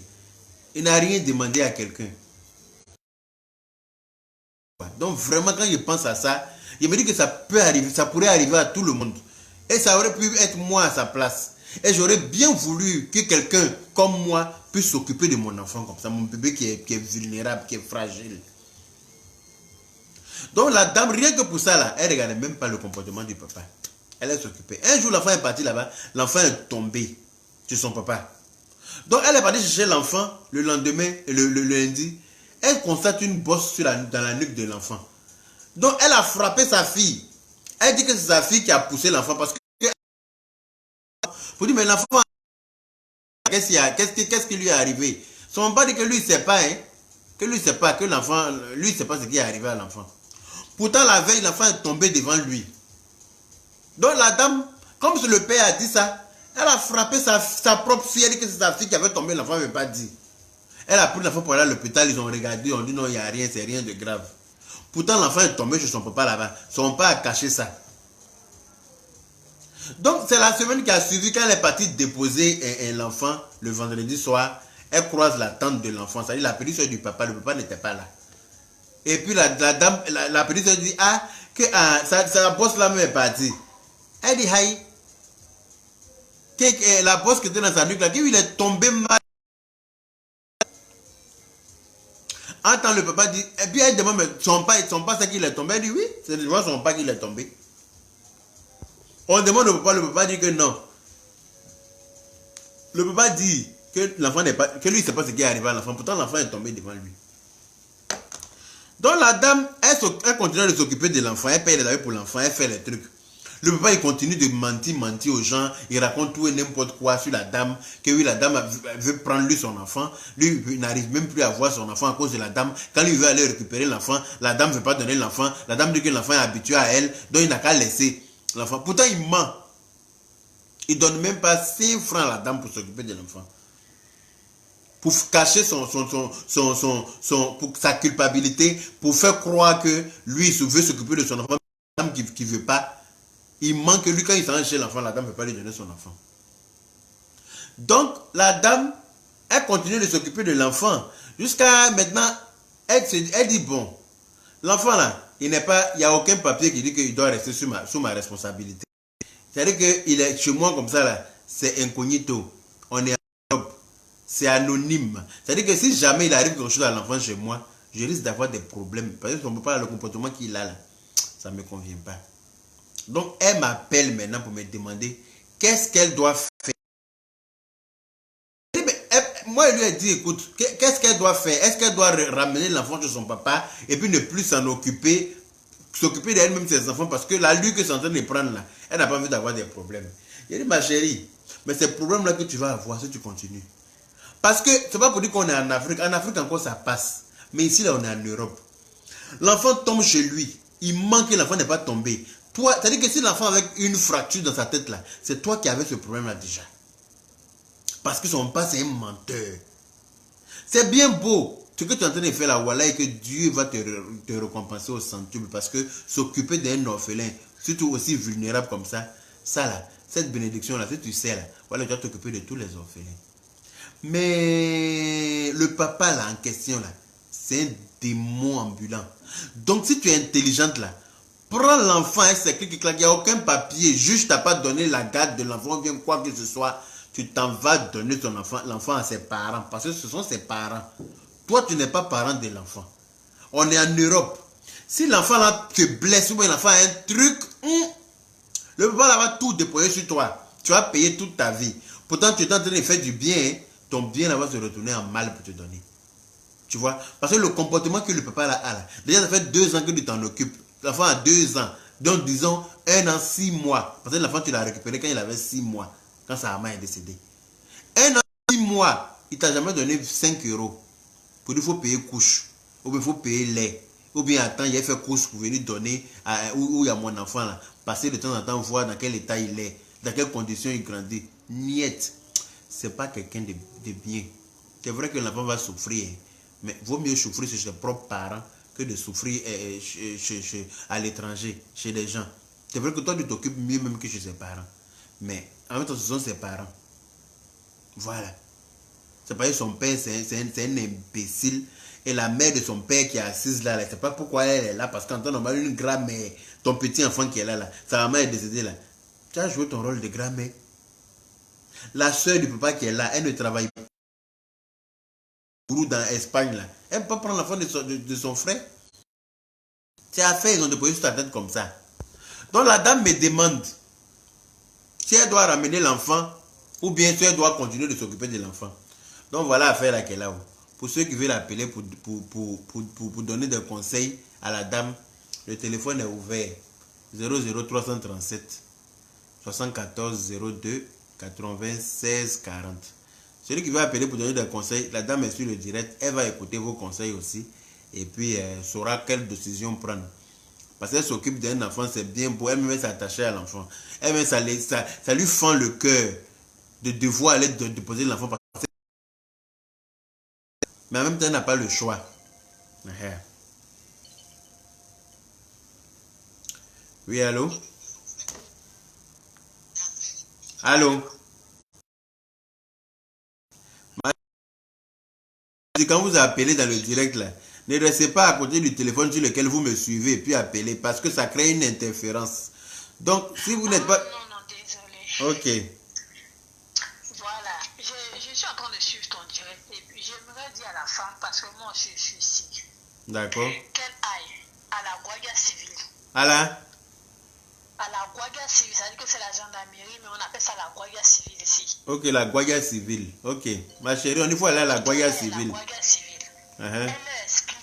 Il n'a rien demandé à quelqu'un. Donc vraiment, quand je pense à ça, je me dis que ça peut arriver, ça pourrait arriver à tout le monde. Et ça aurait pu être moi à sa place. Et j'aurais bien voulu que quelqu'un comme moi puisse s'occuper de mon enfant comme ça, mon bébé qui est vulnérable, qui est fragile. Donc la dame, rien que pour ça, là, elle ne regardait même pas le comportement du papa. Elle est s'occuper. Un jour, l'enfant est parti là-bas, l'enfant est tombé sur son papa. Donc elle est partie chercher l'enfant le lendemain, le lundi. Elle constate une bosse dans la nuque de l'enfant. Donc elle a frappé sa fille. Elle dit que c'est sa fille qui a poussé l'enfant parce que... Vous dites, mais l'enfant, qu'est-ce qui lui est arrivé? Son papa dit que lui, il ne sait pas, hein, que lui, il ne sait pas, que l'enfant, lui, il ne sait pas ce qui est arrivé à l'enfant. Pourtant, la veille, l'enfant est tombé devant lui. Donc la dame, comme le père a dit ça, elle a frappé sa propre fille. Elle dit que c'est sa fille qui avait tombé, l'enfant n'avait pas dit. Elle a pris l'enfant pour aller à l'hôpital, ils ont regardé, ils ont dit non, il n'y a rien, c'est rien de grave. Pourtant, l'enfant est tombé chez son papa là-bas. Son papa a caché ça. Donc, c'est la semaine qui a suivi, quand elle est partie déposer l'enfant le vendredi soir, elle croise la tante de l'enfant, c'est-à-dire la petite soeur du papa, le papa n'était pas là. Et puis la dame, la petite soeur dit, sa bosse là même est partie. Elle dit, aïe, la bosse qui était dans sa nuque là, il est tombé mal. Entend le papa dit, et puis elle demande, mais son pas c'est qu'il est tombé. Elle dit, oui, c'est devant son pas qu'il est tombé. On demande au papa, le papa dit que non. Le papa dit que l'enfant n'est pas, que lui ne sait pas ce qui est arrivé à l'enfant, pourtant l'enfant est tombé devant lui. Donc la dame, elle continue de s'occuper de l'enfant, elle paye les avis pour l'enfant, elle fait les trucs. Le papa, il continue de mentir aux gens, il raconte tout et n'importe quoi sur la dame, que oui, la dame veut prendre lui son enfant, lui, il n'arrive même plus à voir son enfant à cause de la dame. Quand lui veut aller récupérer l'enfant, la dame ne veut pas donner l'enfant, la dame dit que l'enfant est habitué à elle, donc il n'a qu'à laisser l'enfant. Pourtant, il ment. Il ne donne même pas 5 francs à la dame pour s'occuper de l'enfant. Pour cacher sa culpabilité, pour faire croire que lui, il veut s'occuper de son enfant, la dame qui ne veut pas. Il manque lui quand il s'en va chez l'enfant, la dame ne peut pas lui donner son enfant. Donc, la dame, elle continue de s'occuper de l'enfant. Jusqu'à maintenant, elle dit, bon, l'enfant là, il n'y a aucun papier qui dit qu'il doit rester sous ma responsabilité. C'est-à-dire qu'il est chez moi comme ça là, c'est incognito. On est c'est anonyme. C'est-à-dire que si jamais il arrive quelque chose à l'enfant chez moi, je risque d'avoir des problèmes. Parce que son papa, le comportement qu'il a là, ça ne me convient pas. Donc, elle m'appelle maintenant pour me demander qu'est-ce qu'elle doit faire. Moi, je lui ai dit, écoute, qu'est-ce qu'elle doit faire? Est-ce qu'elle doit ramener l'enfant chez son papa et puis ne plus s'en occuper, s'occuper d'elle-même, ses enfants, parce que la lutte que c'est en train de prendre là, elle n'a pas envie d'avoir des problèmes. J'ai dit, ma chérie, mais ces problèmes-là que tu vas avoir si tu continues. Parce que, c'est pas pour dire qu'on est en Afrique. En Afrique encore, ça passe. Mais ici, là, on est en Europe. L'enfant tombe chez lui. Il manque que l'enfant n'est pas tombé. Toi, c'est-à-dire que si l'enfant avec une fracture dans sa tête là, c'est toi qui avais ce problème-là déjà. Parce que son père, c'est un menteur. C'est bien beau ce que tu es en train de faire là, voilà, et que Dieu va te récompenser au centuple. Parce que s'occuper d'un orphelin, surtout aussi vulnérable comme ça là, cette bénédiction-là, si tu sais là, voilà, tu vas t'occuper de tous les orphelins. Mais le papa là en question là, c'est un démon ambulant. Donc si tu es intelligente là, prends l'enfant et c'est clic, il n'y a aucun papier, juste t'as pas donné la garde de l'enfant, bien quoi que ce soit, tu t'en vas donner ton enfant, l'enfant à ses parents, parce que ce sont ses parents. Toi tu n'es pas parent de l'enfant. On est en Europe. Si l'enfant là te blesse ou bien l'enfant a un truc, le papa là va tout déployer sur toi. Tu vas payer toute ta vie. Pourtant tu es en train de faire du bien, hein. Ton bien là va se retourner en mal pour te donner. Tu vois? Parce que le comportement que le papa là a là, déjà ça fait 2 ans que tu t'en occupes. L'enfant a 2 ans. Donc disons 1 an, 6 mois. Parce que l'enfant tu l'as récupéré quand il avait 6 mois. Quand sa maman est décédée. 1 an, 6 mois. Il t'a jamais donné 5 euros. Pour dire qu'il faut payer couche. Ou bien il faut payer lait. Ou bien attends, il a fait course pour venir donner où il y a mon enfant là. Passer de temps en temps, voir dans quel état il est. Dans quelles conditions il grandit. Niet. C'est pas quelqu'un de bien. C'est vrai que l'enfant va souffrir, mais vaut mieux souffrir chez ses propres parents que de souffrir à l'étranger, chez les gens. C'est vrai que toi tu t'occupes mieux même que chez ses parents, mais en même temps ce sont ses parents. Voilà. C'est pas que son père c'est un imbécile et la mère de son père qui est assise là, c'est pas pourquoi elle est là, parce qu'en temps normal une grand-mère, ton petit enfant qui est là, sa maman est décédée là, tu as joué ton rôle de grand-mère. La soeur du papa qui est là, elle ne travaille pas dans Espagne là. Elle peut prendre l'enfant de son frère. C'est à faire, ils ont déposé sur ta tête comme ça. Donc la dame me demande si elle doit ramener l'enfant ou bien si elle doit continuer de s'occuper de l'enfant. Donc voilà l'affaire là qu'elle a. Pour ceux qui veulent appeler pour donner des conseils à la dame, le téléphone est ouvert. 00337 74 02 96 40. Celui qui veut appeler pour donner des conseils, la dame est sur le direct, elle va écouter vos conseils aussi et puis elle saura quelle décision prendre. Parce qu'elle s'occupe d'un enfant, c'est bien beau, elle-même s'attacher à l'enfant. Elle-même, ça lui fend le cœur de devoir aller déposer l'enfant. Mais en même temps, elle n'a pas le choix. Oui, allô? Allô? Quand vous appelez dans le direct, là, ne restez pas à côté du téléphone sur lequel vous me suivez puis appelez parce que ça crée une interférence. Donc, si vous n'êtes pas... Non, désolé. Ok. Voilà, je suis en train de suivre ton direct et puis j'aimerais dire à la femme, parce que moi je suis ici. D'accord. Qu'elle aille à la Guardia civile. À la Guardia civile, ça veut dire que c'est la gendarmerie, mais on appelle ça la Guardia civile ici. Ok, la Guardia civile. Ok. Ma chérie, on y faut aller à la Guardia civile. La Guardia civile. Elle leur explique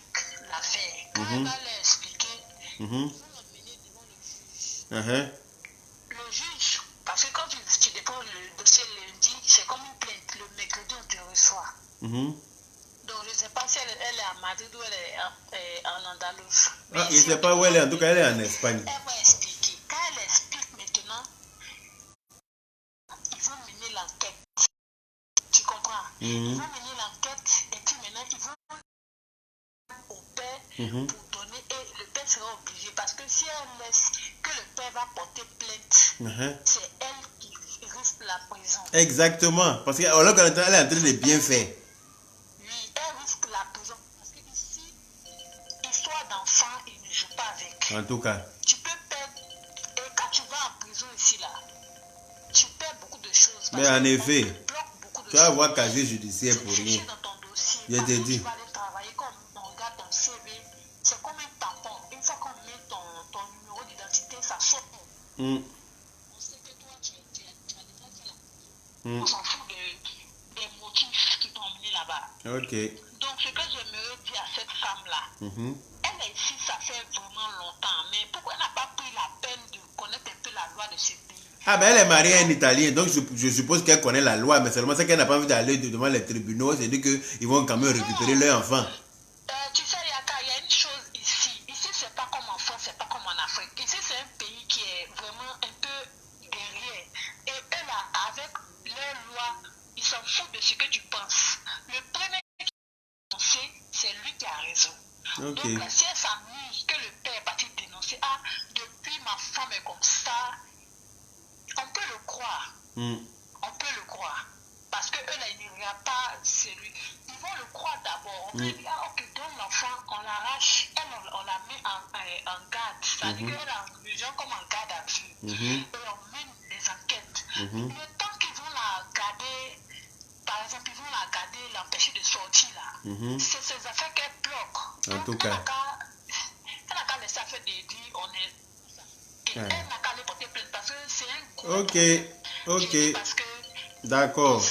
l'affaire. Quand elle va leur expliquer, ils vont l'amener devant le juge. Le juge, parce que quand tu déposes le dossier lundi, c'est comme une plainte. Le mercredi, on te reçoit. Donc, je ne sais pas si elle est à Madrid ou elle est en Andalouse. Ah, je ne sais pas où elle est, en tout cas, elle est en Espagne. Elle va expliquer. Quand elle explique maintenant, ils vont mener l'enquête. Tu comprends? Ils vont mener l'enquête et puis maintenant, ils vont au père pour donner. Et le père sera obligé parce que si elle laisse que le père va porter plainte, c'est elle qui risque la prison. Exactement. Parce qu'elle est en train de bien faire. Oui, elle risque la prison. Parce que ici, histoire d'enfant, ils ne jouent pas avec. En tout cas. Tu peux perdre. Et quand tu vas en prison ici, là, tu perds beaucoup de choses. Mais en effet, tu vas avoir casier judiciaire pour rien. Dans ton dossier, je te dis. Tu vas aller travailler comme on regarde ton CV. C'est comme un tampon. Une fois qu'on met ton numéro d'identité, ça saute. On sait que toi, tu as déjà fait la On s'en fout des motifs qui t'ont emmené là-bas. Ok. Donc, ce que j'aimerais dire à cette femme-là, elle est ici, ça fait vraiment longtemps, mais pourquoi elle n'a pas pris la peine de connaître un peu la loi de ce pays? Ah ben elle est mariée à un Italien, donc je suppose qu'elle connaît la loi, mais seulement c'est qu'elle n'a pas envie d'aller devant les tribunaux, c'est dire qu'ils vont quand même récupérer leur enfant. Tu sais, il y a une chose ici. Ici, c'est pas comme en France, c'est pas comme en Afrique. Ici, c'est un pays qui est vraiment un peu derrière. Et eux, là, avec leurs lois, ils s'en foutent de ce que tu penses. Le premier qui dénoncer, c'est lui qui a raison. Okay. Donc, là, si elle s'amuse que le père est parti dénoncer, depuis ma femme est comme ça, on peut le croire. On peut le croire. Parce que eux, là, ils ne regardent pas celui. Ils vont le croire d'abord. On peut dire, ok, donne l'enfant, on l'arrache, elle, on la met en garde. C'est-à-dire qu'elle a les gens comme en garde à vue. Et on mène des enquêtes. Le temps qu'ils vont la garder, par exemple, ils vont la garder, l'empêcher de sortir là. C'est ces affaires qu'elle bloque. En tout cas. Elle n'a qu'à laisser affaire de dire, on est. Elle n'a qu'à aller porter plainte parce que c'est un gros. Ok. Parce que. D'accord.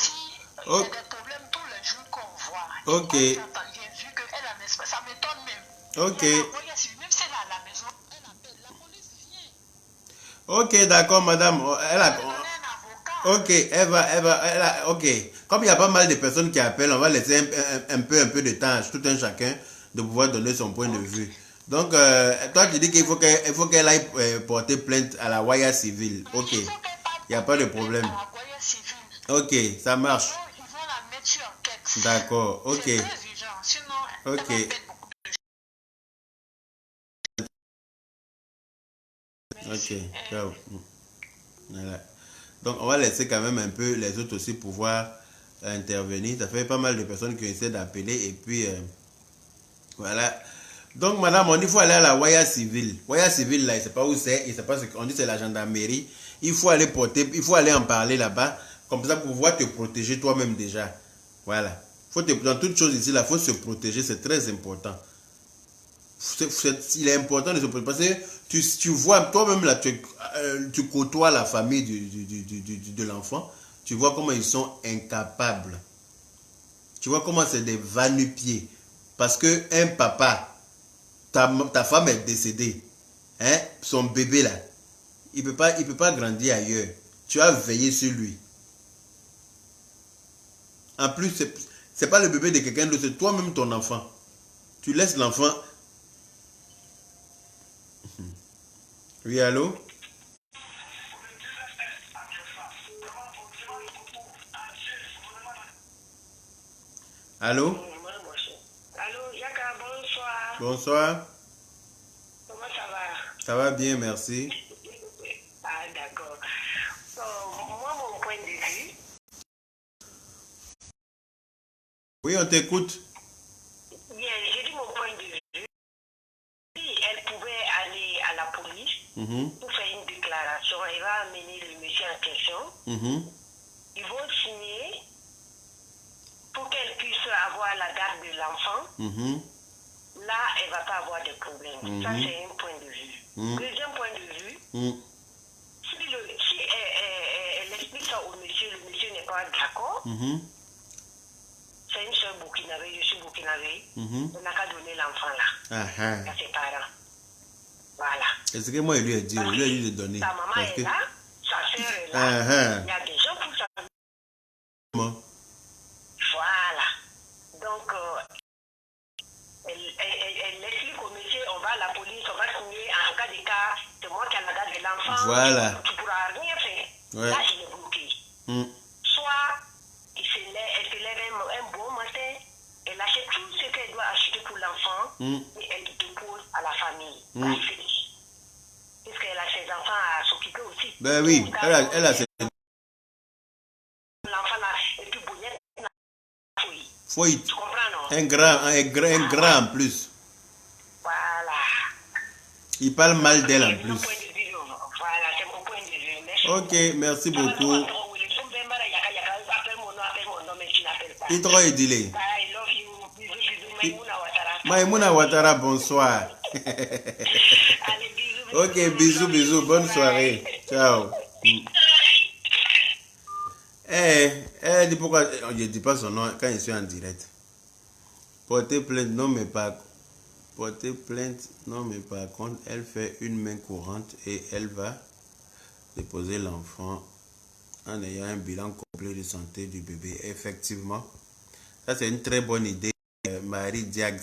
Il y a des problèmes tous les jours qu'on voit. Ok. J'ai vu qu'elle a un espace. Ça m'étonne même. Ok. Même si elle est à la maison, elle appelle. La police vient. Ok, d'accord, madame. Elle a... Ok, ok. Comme il y a pas mal de personnes qui appellent, on va laisser un peu de temps à tout un chacun de pouvoir donner son point de vue. Donc, toi, tu dis qu'il faut qu'elle aille porter plainte à la Guardia civile. Ok. Il n'y a pas de problème. Ok, ça marche. Ils vont la mettre sur enquête. D'accord, ok. C'est très urgent. Sinon, ok. Ok, ciao. Voilà. Donc, on va laisser quand même un peu les autres aussi pouvoir intervenir. Ça fait pas mal de personnes qui essaient d'appeler et puis voilà. Donc, madame, il faut aller à la Guardia civile. Guardia civile, là, il ne sait pas où c'est, il ne sait pas ce qu'on dit, c'est la gendarmerie. Il faut aller porter, il faut aller en parler là-bas Comme ça, pour pouvoir te protéger toi-même déjà. Voilà. Dans toute chose ici, il faut se protéger, c'est très important. Il est important de se protéger. Parce que tu vois, toi-même, là, tu côtoies la famille de l'enfant. Tu vois comment ils sont incapables. Tu vois comment c'est des va-nu-pieds. Parce qu'un papa, ta femme est décédée. Hein, son bébé là, il peut pas grandir ailleurs. Tu as veillé sur lui. En plus, c'est pas le bébé de quelqu'un d'autre, c'est toi-même ton enfant. Tu laisses l'enfant. Oui, allô? Allô? Allô, Yaka, bonsoir. Bonsoir. Comment ça va? Ça va bien, merci. Ah, d'accord. Moi, mon point de vue. Oui, on t'écoute. Bien, j'ai dit mon point de vue. Si elle pouvait aller à la police pour faire une déclaration, elle va amener le monsieur en question. Ils vont signer pour qu'elle puisse avoir la garde de l'enfant. Là, elle ne va pas avoir de problème. Ça, c'est un point de vue. Deuxième point de vue, si elle explique ça au monsieur, le monsieur n'est pas d'accord. C'est une soeur burkinabé, je suis burkinabé. On n'a qu'à donner l'enfant là. À ses parents. Voilà. Est-ce que moi, il lui a dit, de donner? Sa maman est là, sa soeur est là. Il y a des gens pour ça. Voilà. Donc, elle explique au monsieur, on va à la police, on va signer en cas de cas, c'est moi qui ai la garde de l'enfant. Voilà. Tu ne pourras rien faire. Ouais. Là, il est bloqué. Soit elle se lève un bon matin, elle achète tout ce qu'elle doit acheter pour l'enfant et elle dépose à la famille. Puisqu'elle a ses enfants à s'occuper aussi. Ben oui, donc, elle a ses... L'enfant là, et puis Bougnette, Foyt. tu comprends, non? Un grand en plus. Voilà. Il parle mal d'elle en plus. Voilà, c'est mon point de vue. Merci. Ok, merci beaucoup. Il trop édilé. Maïmouna Ouattara, bonsoir. Ok, bisous, bonne soirée. Ciao. Elle dit pourquoi, je ne dis pas son nom quand je suis en direct. Porter plainte, non mais par contre, elle fait une main courante et elle va déposer l'enfant en ayant un bilan complet de santé du bébé. Effectivement, ça c'est une très bonne idée, Marie Diags.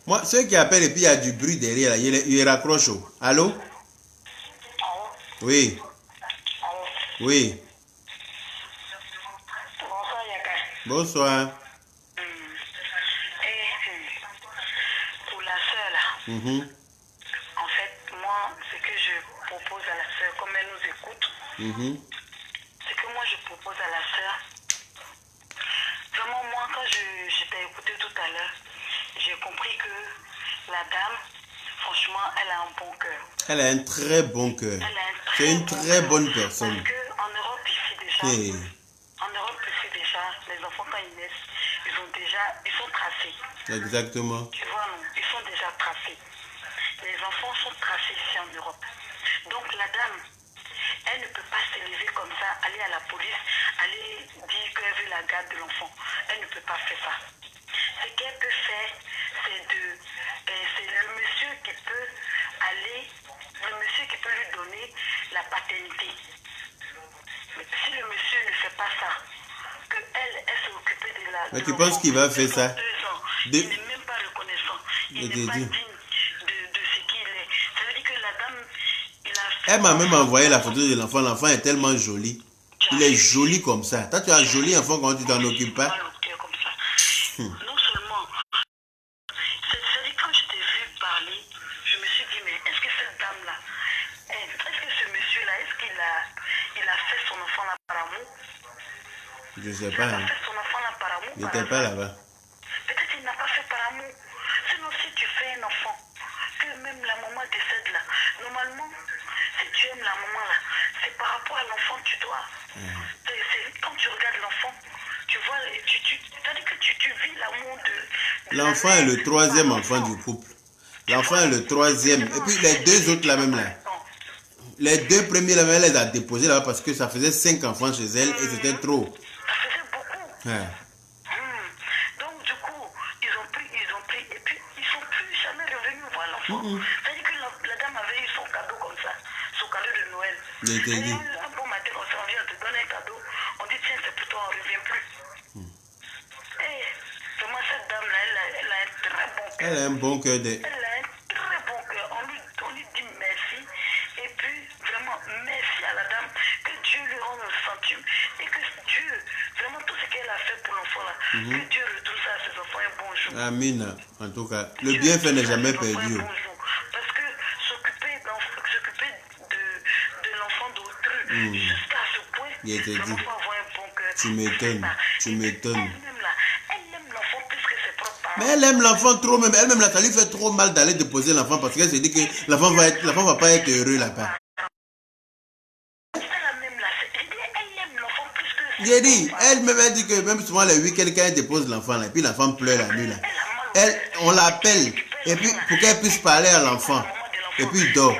Moi, ceux qui appellent et puis il y a du bruit derrière, là, il raccroche. Allô? Oui. Oui. Bonsoir, Yaka. Bonsoir. Pour la sœur, là, en fait, moi, ce que je propose à la sœur, comme elle nous écoute, ce que moi je propose à la sœur, vraiment, moi, quand je t'ai écouté tout à l'heure, j'ai compris que la dame, franchement, elle a un bon cœur. Elle a un très bon cœur. C'est une très bonne personne. Parce qu'en Europe, ici déjà, les enfants, quand ils naissent, ils sont tracés. Exactement. Tu vois, non, ils sont déjà tracés. Les enfants sont tracés ici en Europe. Donc la dame, elle ne peut pas se lever comme ça, aller à la police, aller dire qu'elle veut la garde de l'enfant. Elle ne peut pas faire ça. Ce qu'elle peut faire, c'est le monsieur qui peut lui donner la paternité. Mais si le monsieur ne fait pas ça, qu'elle s'est occupée de la... Mais tu penses qu'il va faire ça? Il n'est même pas reconnaissant. Il n'est pas digne de ce qu'il est. Ça veut dire que la dame, elle m'a même envoyé la photo de l'enfant. L'enfant est tellement joli. Il est joli comme ça. Toi, tu as un joli enfant quand tu t'en occupes pas. Non seulement, c'est-à-dire quand je t'ai vu parler, je me suis dit, mais est-ce que cette dame-là, est-ce que ce monsieur-là, est-ce qu'il a fait son enfant là par amour? Je sais pas. Il a fait son enfant là par amour. Il n'était pas là-bas. Peut-être qu'il n'a pas fait par amour. Sinon, si tu fais un normalement, si tu aimes la maman là, c'est par rapport à l'enfant que tu dois. Quand tu regardes l'enfant, tu vois, c'est-à-dire que tu vis l'amour de l'enfant est le troisième enfant du couple. L'enfant est le troisième. Et puis les deux autres là même là. Les deux premiers là, elle les a déposés là parce que ça faisait 5 enfants chez elle et c'était trop. Ça faisait beaucoup. Donc du coup, ils ont pris, et puis ils sont plus jamais revenus voir l'enfant. C'est-à-dire que la dame avait eu son cadeau comme ça, son cadeau de Noël. Un bon matin, on s'en vient, on te donne un cadeau, on dit tiens, c'est pour toi, on ne revient plus. Et vraiment, cette dame-là, elle a un très bon cœur. Elle a un bon cœur de... Elle a un très bon cœur. On lui dit merci. Et puis, vraiment, merci à la dame. Que Dieu lui rende le centime. Et que Dieu, vraiment, tout ce qu'elle a fait pour l'enfant là, que Dieu retourne ça à ses enfants un bon jour. Amen. En tout cas, le bienfait n'est jamais perdu. Parce que s'occuper de l'enfant d'autrui, jusqu'à ce point, vraiment, faut avoir un bon cœur. Tu m'étonnes. Tu m'étonnes. Elle aime l'enfant plus que ses propres parents. Mais elle aime l'enfant trop même. Elle-même là, ça lui fait trop mal d'aller déposer l'enfant parce qu'elle se dit que l'enfant va pas être heureux là-bas. J'ai dit, elle-même elle dit que même souvent les week-ends quand elle dépose l'enfant là, et puis l'enfant pleure la nuit là. On l'appelle et puis pour qu'elle puisse parler à l'enfant et puis il dort.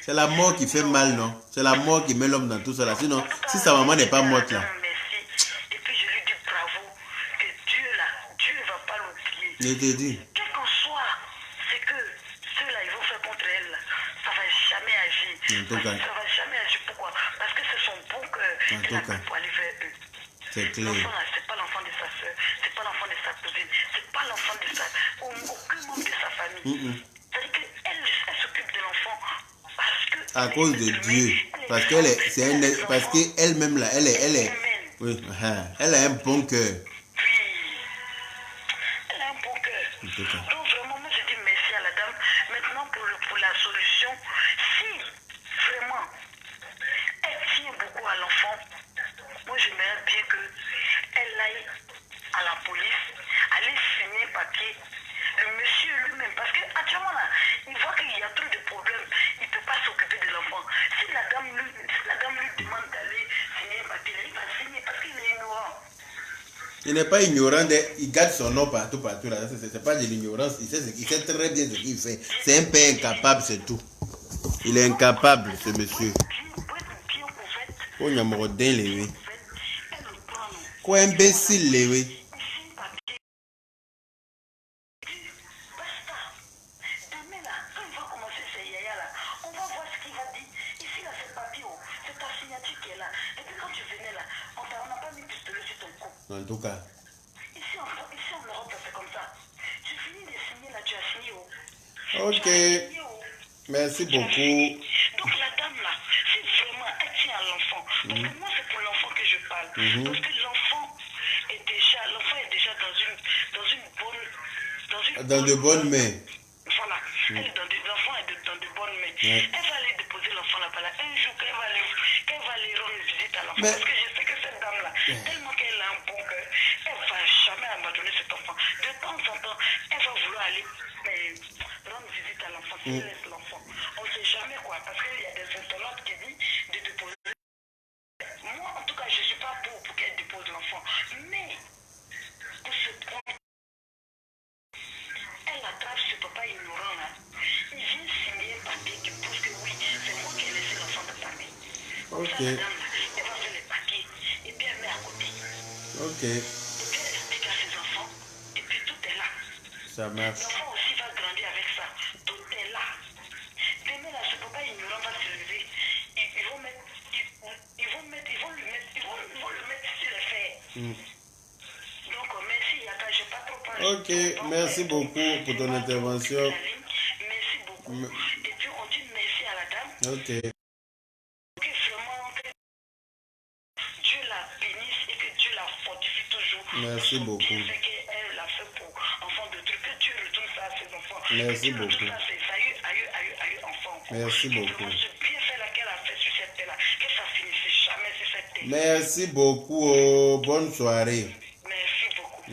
C'est la mort qui fait mal, non? C'est la mort qui met l'homme dans tout ça là. Sinon, si sa maman n'est pas morte là. Et puis je lui dis bravo, que Dieu là, Dieu ne va pas l'oublier. Je te dis. Quel qu'en soit, c'est que ceux-là, ils vont faire contre elle, là, ça ne va jamais agir. Ça ne va jamais agir. Pourquoi? Parce que c'est son bon cœur qu'elle a pris pour aller vers eux. C'est clair. L'enfant là, c'est pas l'enfant de sa soeur, c'est pas l'enfant de sa cousine, c'est pas l'enfant de aucun membre de sa famille. C'est-à-dire qu'elle s'occupe de l'enfant parce que... À cause de Dieu. Parce qu'elle-même là, oui, elle a un bon cœur. Oui, elle a un bon cœur. Donc vraiment, moi je dis merci à la dame. Maintenant pour la solution, si vraiment elle tient beaucoup à l'enfant, moi j'aimerais bien qu'elle aille à la police, aller signer un papier. Le monsieur lui-même, parce qu'actuellement là, il voit qu'il y a trop de problèmes, il ne peut pas s'occuper de l'enfant. Si la dame lui demande d'aller signer un papier, il va signer parce qu'il est ignorant. Il n'est pas ignorant, il garde son nom partout là. C'est pas de l'ignorance, il sait très bien ce qu'il fait. C'est un père incapable, c'est tout. Il est incapable, ce monsieur. Oh, il y a mon rodin, lui. Quoi, imbécile, lui. En tout cas. Ici en Europe, c'est comme ça. Tu finis de signer là, tu as signé. Ok. Merci beaucoup. Donc la dame là, si vraiment elle tient à l'enfant, parce que moi c'est pour l'enfant que je parle, parce que l'enfant est déjà dans de bonnes mains. Voilà. L'enfant est dans de bonnes mains. Elle va aller déposer l'enfant là-bas là. Un jour qu'elle va aller rendre visite à l'enfant. Parce que je sais que cette dame-là, tellement qu'elle a un bon cœur, elle ne va jamais abandonner cet enfant. De temps en temps, elle va vouloir aller rendre visite à l'enfant, si elle laisse l'enfant. On ne sait jamais quoi, parce qu'il y a des internautes qui disent de déposer. Moi, en tout cas, je ne suis pas pour qu'elle dépose l'enfant. Mais, elle attrape ce papa ignorant là. Il vient signer un papier qui prouve que oui, c'est moi qui ai laissé l'enfant de famille. Comme ça, la dame là, elle va faire les papiers et puis elle met à côté. Ok. Et puis elle explique à ses enfants et puis tout est là. Ça marche. L'enfant aussi va grandir avec ça. Tout est là. Demain là, ce papa ignorant va se lever. Ils vont le mettre sur les fers. Donc merci Yaka, je n'ai pas trop parlé. Ok, merci beaucoup pour ton intervention. Merci beaucoup. Et puis on dit merci à la dame. Ok. Que vraiment Dieu la bénisse et que Dieu la fortifie toujours. Merci beaucoup. C'est qu'elle l'a fait pour enfants de Dieu. Que Dieu retourne ça à ses enfants. Merci beaucoup. Merci beaucoup. Merci beaucoup. Oh. Bonne soirée. Merci beaucoup.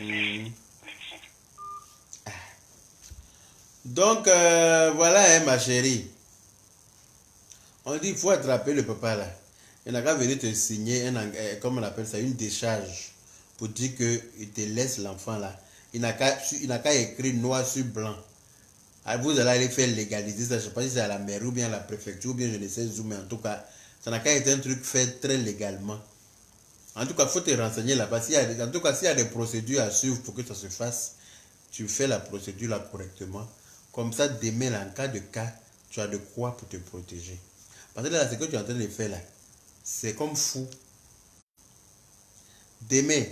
Donc, voilà, hein, ma chérie. On dit, il faut attraper le papa là. Il n'a qu'à venir te signer, comme on appelle ça, une décharge. Pour dire qu'il te laisse l'enfant là. Il n'a qu'à écrire noir sur blanc. Alors vous allez aller faire légaliser ça. Je ne sais pas si c'est à la mairie ou bien à la préfecture ou bien je ne sais où, mais en tout cas, ça n'a qu'à être un truc fait très légalement. En tout cas, il faut te renseigner là-bas. En tout cas, s'il y a des procédures à suivre pour que ça se fasse, tu fais la procédure là correctement. Comme ça, demain, là, en cas de cas, tu as de quoi pour te protéger. Parce que là, ce que tu es en train de faire là, c'est comme fou. Demain,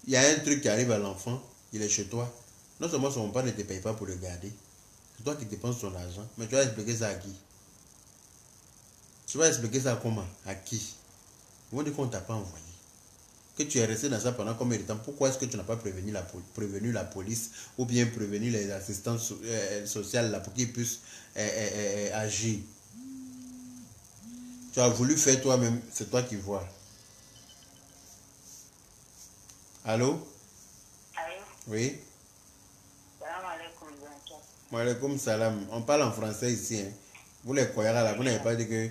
il y a un truc qui arrive à l'enfant, il est chez toi. Non seulement son père ne te paye pas pour le garder, c'est toi qui dépenses ton argent, mais tu vas expliquer ça à qui? Tu vas expliquer ça à comment? À qui? Ils vont dire qu'on ne t'a pas envoyé. Que tu es resté dans ça pendant combien de temps? Pourquoi est-ce que tu n'as pas prévenu la police ou bien prévenu les assistants sociaux là pour qu'ils puissent agir? Tu as voulu faire toi-même, c'est toi qui vois. Allô? Allô? Oui? Salam alaikum. Wa alaikum salam. On parle en français ici. Hein. Vous les croyez là, vous n'avez pas dit que...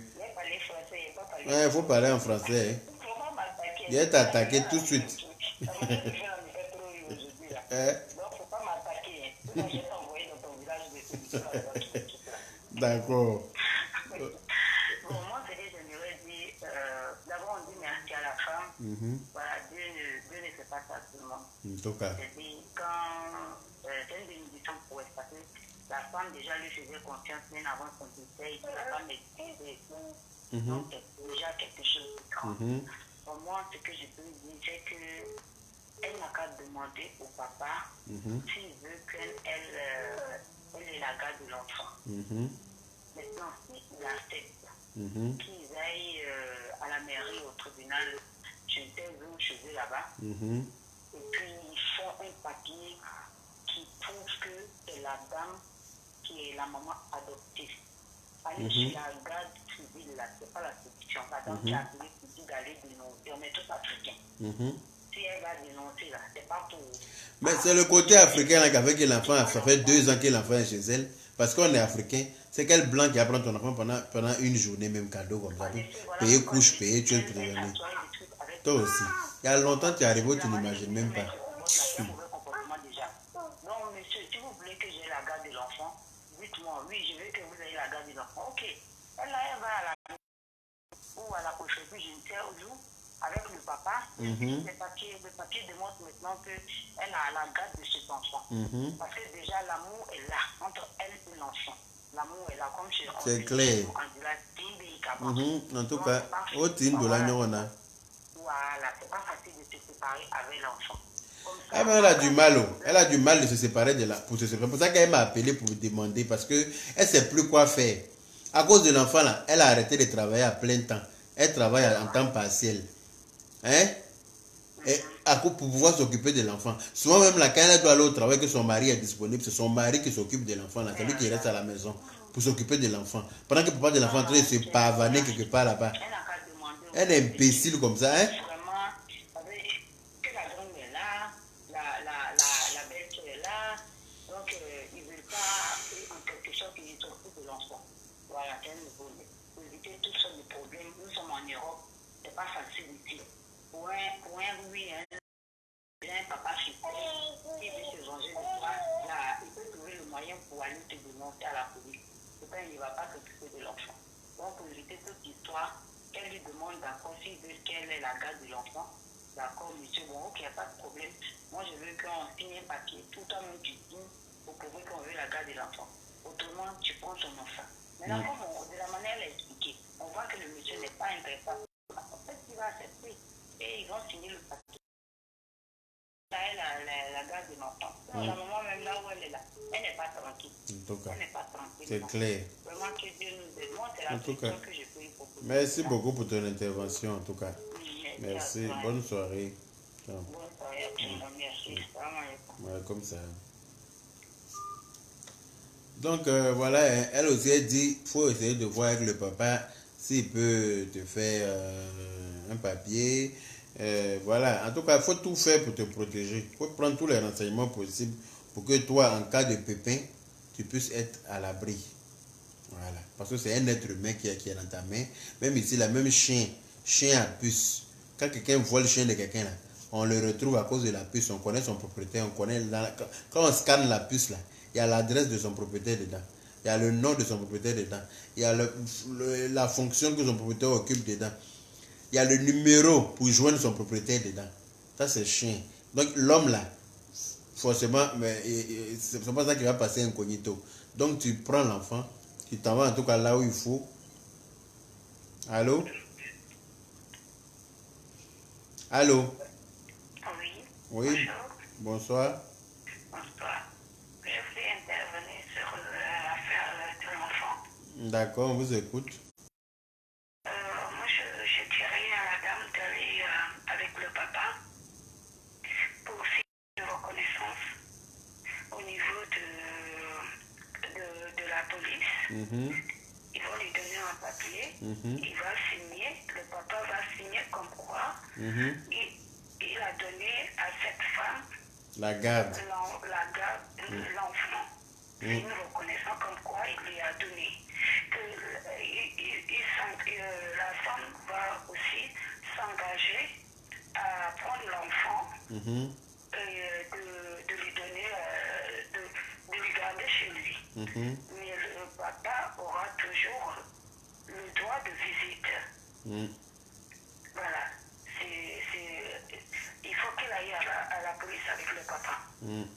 Il faut parler en français. Hein. Il est attaqué tout de suite. Donc, faut pas m'attaquer. Je vais t'envoyer dans ton village de D'accord. Bon, moi, ce que j'aimerais dire, d'abord, on dit merci à la femme. Voilà, Dieu ne fait pas ça seulement. En tout cas. C'est-à-dire, quand c'est une bénédiction pour elle, parce que la femme déjà lui faisait confiance, même avant son décès, et la femme était. Donc, c'est déjà quelque chose de grand. Pour moi, ce que je peux dire, c'est qu'elle n'a qu'à demander au papa s'il veut qu'elle ait la garde de l'enfant. Maintenant, s'il accepte qu'ils aillent à la mairie, au tribunal, chez eux là-bas, et puis ils font un papier qui prouve que c'est la dame qui est la maman adoptive. Aller sur la garde civile, là, c'est pas la séduction. La dame qui a appelé pour dire d'aller dénoncer, on est tous africains. Si elle va dénoncer, là, c'est pas pour. Mais c'est le côté africain là, qui a fait que l'enfant, ça fait 2 ans que l'enfant est chez elle. Parce qu'on est africain, c'est quel blanc qui apprend ton enfant pendant une journée, même cadeau comme ça. Payer couche, payer tu es prévenu. Toi aussi. Il y a longtemps tu es arrivé, tu n'imagines même pas. Non, monsieur, si vous voulez que j'ai la garde de l'enfant, dites-moi, oui, je veux que vous ayez la garde de l'enfant. Ok. Elle va à la ou à la préfecture, je ne sais où, avec le papa. Le papier démontre maintenant qu'elle a la garde de cet enfant. Parce que déjà, l'amour est là, entre elle et l'enfant. L'amour est là, comme chez c'est clair. En tout cas, au team de l'agneau, on a. Voilà, c'est pas facile de se séparer avec l'enfant. Ah ben elle a du mal, elle a du mal de se séparer pour se séparer. C'est pour ça qu'elle m'a appelé pour demander parce que elle sait plus quoi faire. À cause de l'enfant là, elle a arrêté de travailler à plein temps. Elle travaille en temps partiel. Hein? Et pour pouvoir s'occuper de l'enfant. Souvent même là, quand elle doit aller au travail, que son mari est disponible, c'est son mari qui s'occupe de l'enfant là. C'est lui qui reste à la maison pour s'occuper de l'enfant. Pendant que le papa de l'enfant est en train de se pavaner quelque part là-bas. Elle est imbécile comme ça, hein? Papa, il veut se venger de toi, là, il peut trouver le moyen pour aller te dénoncer à la police. Et puis, il ne va pas s'occuper de l'enfant. Donc, pour éviter toute histoire, qu'elle lui demande d'accord s'il veut qu'elle ait la garde de l'enfant. D'accord, monsieur, bon, ok, il n'y a pas de problème. Moi, je veux qu'on signe un papier. Tout toi-même, tu signes pour prouver qu'on veut la garde de l'enfant. Autrement, tu prends son enfant. Maintenant, comme de la manière elle a expliqué, on voit que le monsieur n'est pas intéressé. En fait, il va accepter. Et ils vont signer le papier. La garde de l'enfant. La maman, même là où elle est là, elle n'est pas tranquille. En tout cas, elle n'est pas tranquille. C'est clair. Vraiment que Dieu nous aide. Moi, c'est la question que je peux y proposer. Merci beaucoup pour ton intervention, en tout cas. Merci. Bonne soirée. Bonne soirée. Merci. Comme ça. Donc, voilà, elle aussi a dit il faut essayer de voir avec le papa s'il peut te faire un papier. Voilà, en tout cas, il faut tout faire pour te protéger. Il faut prendre tous les renseignements possibles pour que toi, en cas de pépin, tu puisses être à l'abri. Voilà. Parce que c'est un être humain qui est dans ta main. Même ici, la même chien à puce. Quand quelqu'un voit le chien de quelqu'un, là, on le retrouve à cause de la puce. On connaît son propriétaire. On connaît quand on scanne la puce, là, il y a l'adresse de son propriétaire dedans. Il y a le nom de son propriétaire dedans. Il y a la fonction que son propriétaire occupe dedans. Il y a le numéro pour joindre son propriétaire dedans. Ça, c'est chien. Donc, l'homme, là, forcément, mais c'est pas ça qui va passer incognito. Donc, tu prends l'enfant, tu t'en vas en tout cas là où il faut. Allô? Allô? Oui. Oui. Bonsoir. Bonsoir. Je voulais intervenir sur l'affaire de l'enfant. D'accord, on vous écoute. Moi, je dirais à la dame d'aller avec le papa pour signer une reconnaissance au niveau de la police. Ils vont lui donner un papier, il va signer, le papa va signer comme quoi il a donné à cette femme la garde, l'enfant. C'est une reconnaissance comme quoi il lui a donné. La femme va aussi s'engager à prendre l'enfant et de lui donner, de lui garder chez lui. Mais le papa aura toujours le droit de visite. Voilà. Il faut qu'il aille à la police avec le papa.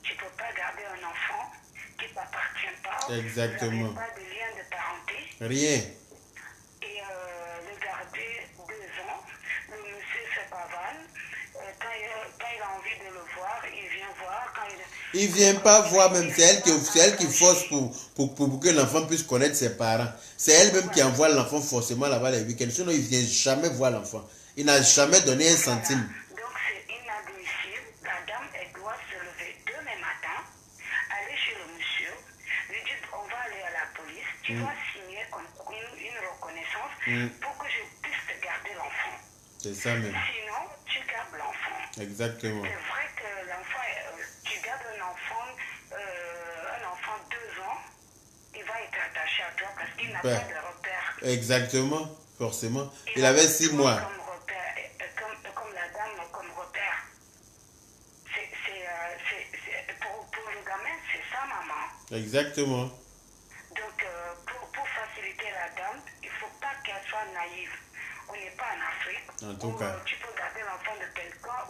Tu ne peux pas garder un enfant qui ne t'appartient pas. Exactement. Vous n'avez pas de lien de parenté. Rien. Et le garder 2 ans. Le monsieur fait pavane. Quand il a envie de le voir, il vient voir. Il ne vient pas voir même. C'est elle qui force pour que l'enfant puisse connaître ses parents. C'est elle-même qui envoie l'enfant forcément là-bas les week-ends. Sinon, il ne vient jamais voir l'enfant. Il n'a jamais donné un centime. Donc, c'est inadmissible. La dame, elle doit se lever demain matin, aller chez le monsieur, lui dire on va aller à la police, tu vas signer une reconnaissance pour que je puisse te garder l'enfant. C'est ça même. Sinon, tu gardes l'enfant. Exactement. C'est vrai que l'enfant, tu gardes un enfant 2 ans, il va être attaché à toi parce qu'il n'a pas de repère. Exactement, forcément. Il avait 6 mois. Comme la dame, comme repère. Pour le gamin, c'est sa maman. Exactement. Donc, pour faciliter la dame, il ne faut pas qu'elle soit naïve. On n'est pas en Afrique. En tout cas. Tu peux garder l'enfant de quelqu'un,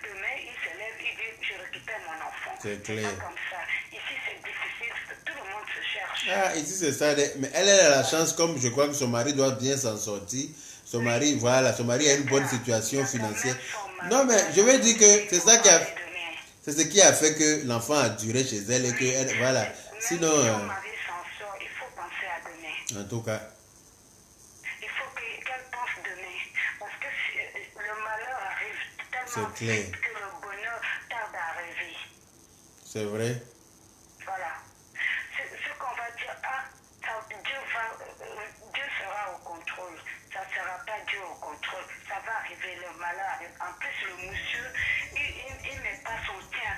demain, il se lève, il dit, je récupère mon enfant. C'est clair. Pas comme ça. Ici, c'est difficile, tout le monde se cherche. Ah, ici, c'est ça. Mais elle a la chance, comme je crois que son mari doit bien s'en sortir. Son mari, voilà, son mari a une bonne situation financière. Non, mais je veux dire que c'est ça qui a... C'est ce qui a fait que l'enfant a duré chez elle et que elle, voilà. Sinon... Son mari s'en sort, il faut penser à demain. En tout cas. Il faut qu'elle pense demain. Parce que le malheur arrive tellement vite que le bonheur tarde à arriver. C'est vrai. Voilà. Ce qu'on va dire, Dieu sera au contrôle. Ça ne sera pas Dieu au contrôle. Ça va arriver, le malheur arrive. En plus, le monsieur, il met pas son sien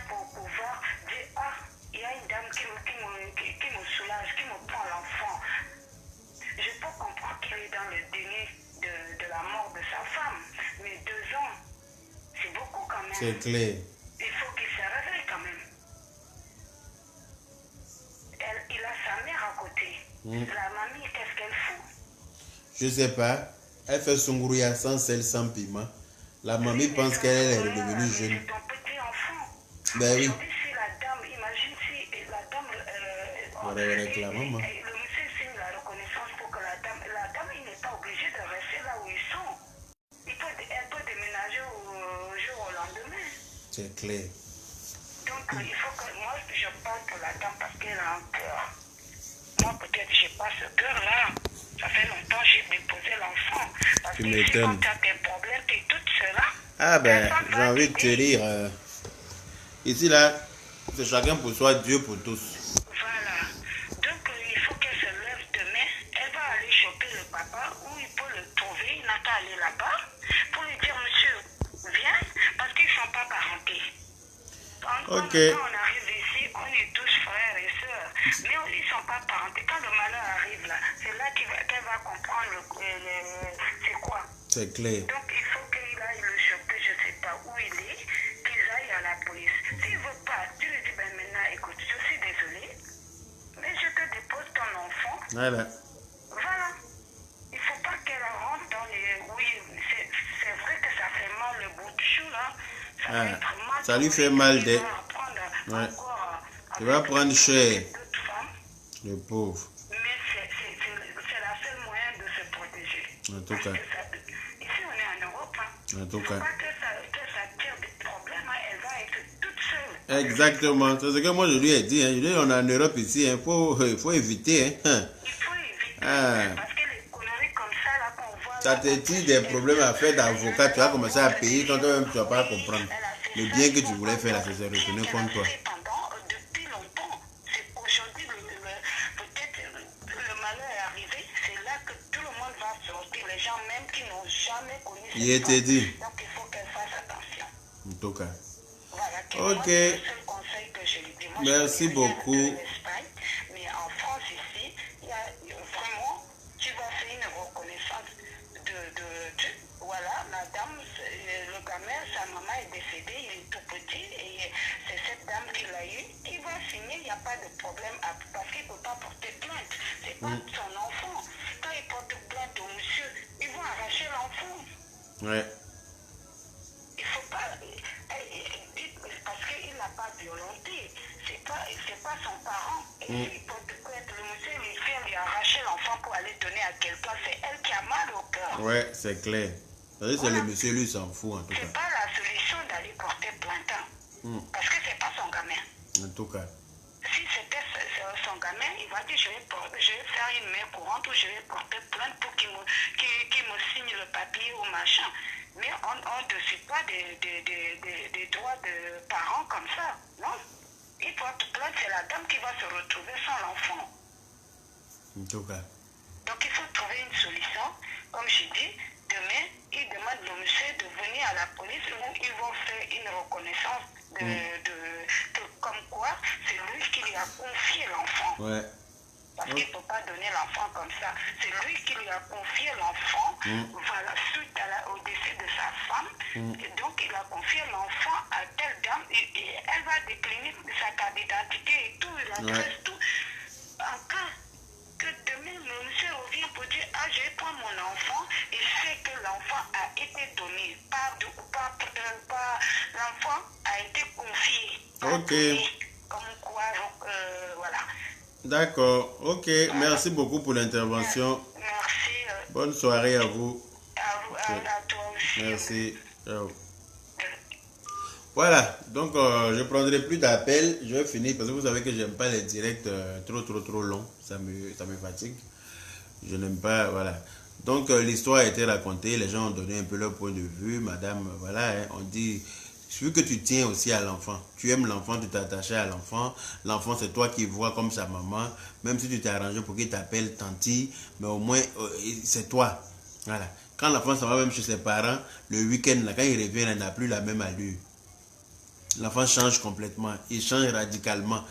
pour pouvoir dire, il y a une dame qui me soulage, qui me prend l'enfant. Je peux comprendre qu'il est dans le déni de la mort de sa femme. Mais 2 ans, c'est beaucoup quand même. C'est clair. Il faut qu'il se réveille quand même. Il a sa mère à côté. La mamie, qu'est-ce qu'elle fout? Je sais pas. Elle fait son grouillard sans sel, sans piment. La mamie pense qu'elle est redevenue jeune. C'est ton petit enfant. Ben oui. Aujourd'hui, si la dame, imagine si la dame... le monsieur signe la reconnaissance pour que la dame, il n'est pas obligé de rester là où ils sont. Elle peut déménager au jour au lendemain. C'est clair. Donc, il faut que moi, je parle pour la dame parce qu'elle a un cœur. Moi, peut-être, je n'ai pas ce cœur-là. Ça fait longtemps que j'ai déposé l'enfant. Parce que si quand tu as des problèmes, tu es toute seule. Ah ben, j'ai envie de te dire, ici là, c'est chacun pour soi, Dieu pour tous. Voilà. Donc, il faut qu'elle se lève demain. Elle va aller choper le papa ou il peut le trouver. Il n'a qu'à aller là-bas pour lui dire, monsieur, viens, parce qu'ils ne sont pas parentés. Quand on arrive ici, on est tous va parenter. Quand le malheur arrive là, c'est là qu'elle va comprendre c'est quoi. C'est clair. Donc il faut qu'il aille le choper, je ne sais pas où il est, qu'il aille à la police. S'il ne veut pas, tu lui dis, ben maintenant, écoute, je suis désolée, mais je te dépose ton enfant. Voilà. Voilà. Il ne faut pas qu'elle rentre dans les... Oui, c'est vrai que ça fait mal le bout de chou, là. Ça fait très mal. Ça lui fait mal de... Ouais. Tu vas prendre cher. Le pauvre. Mais c'est la seule moyen de se protéger. En tout cas. Ici, on est en Europe. Hein. En tout cas. Il ne faut pas que ça tire des problèmes. Hein. Elle va être toute seule. Exactement. C'est ce que moi je lui ai dit. Hein. Je lui ai dit, on est en Europe ici. Il faut éviter. Hein. Il faut éviter. Parce que les conneries comme ça, là, qu'on voit... Ça te tire des problèmes à faire d'avocat. Tu vas commencer à payer quand toi-même tu ne vas pas comprendre. Le bien que tu voulais faire là, c'est retourner contre toi. Depuis longtemps. Aujourd'hui, peut-être le malheur est arrivé. C'est là que tout le monde va sortir. Les gens même qui n'ont jamais connu cette Il était dit. Donc il faut qu'elle fasse attention. En tout cas. Voilà. Ok. C'est le seul conseil que je lui dis. Moi, merci beaucoup. Mais en France ici, il y a vraiment, tu vas faire une reconnaissance voilà, la dame, le gamin, sa maman est décédée, il est tout petit et c'est cette dame qui l'a eu. Il va signer, il n'y a pas de problème parce qu'il ne peut pas porter plainte. C'est pas son enfant. Quand il porte plainte au monsieur, ils vont arracher l'enfant. Ouais. Il ne faut pas, parce qu'il n'a pas violenté. C'est pas son parent. Et s'il porte plainte, le monsieur lui fait lui arracher l'enfant pour aller donner à quelqu'un. C'est elle qui a mal au cœur. Ouais, c'est clair. C'est le monsieur, lui, s'en fout en tout cas. C'est pas la solution d'aller porter plainte. Parce que c'est pas son gamin. En tout cas. Si c'était son gamin, il va dire je vais faire une main courante ou je vais porter plainte pour qu'il me signe le papier ou machin. Mais on ne suit pas des droits de parents comme ça. Non. Il porte plainte, c'est la dame qui va se retrouver sans l'enfant. En tout cas. Donc il faut trouver une solution. Comme je dis, demain, ils demandent au monsieur de venir à la police où ils vont faire une reconnaissance comme quoi c'est lui qui lui a confié l'enfant. Ouais. Parce qu'il ne peut pas donner l'enfant comme ça. C'est lui qui lui a confié l'enfant, voilà, suite au décès de sa femme. Et donc il a confié l'enfant à telle dame et elle va décliner sa carte d'identité et tout, l'adresse, tout. En cas que demain, le monsieur revient pour dire ah, je vais prendre mon enfant et c'est que l'enfant a été donné. L'enfant a été confié. Ok. Comme quoi, voilà. D'accord. Ok. Merci beaucoup pour l'intervention. Merci. Bonne soirée à vous. À toi aussi. Merci. Ciao. Voilà, donc je ne prendrai plus d'appels, je vais finir parce que vous savez que j'aime pas les directs trop longs, ça me fatigue. Je n'aime pas, voilà. Donc l'histoire a été racontée, les gens ont donné un peu leur point de vue, madame, voilà, hein, on dit, vu que tu tiens aussi à l'enfant, tu aimes l'enfant, tu t'es attaché à l'enfant c'est toi qui vois comme sa maman, même si tu t'es arrangé pour qu'il t'appelle tanti, mais au moins c'est toi, voilà. Quand l'enfant s'en va même chez ses parents, le week-end, quand il revient, il n'a plus la même allure. L'enfant change complètement, il change radicalement.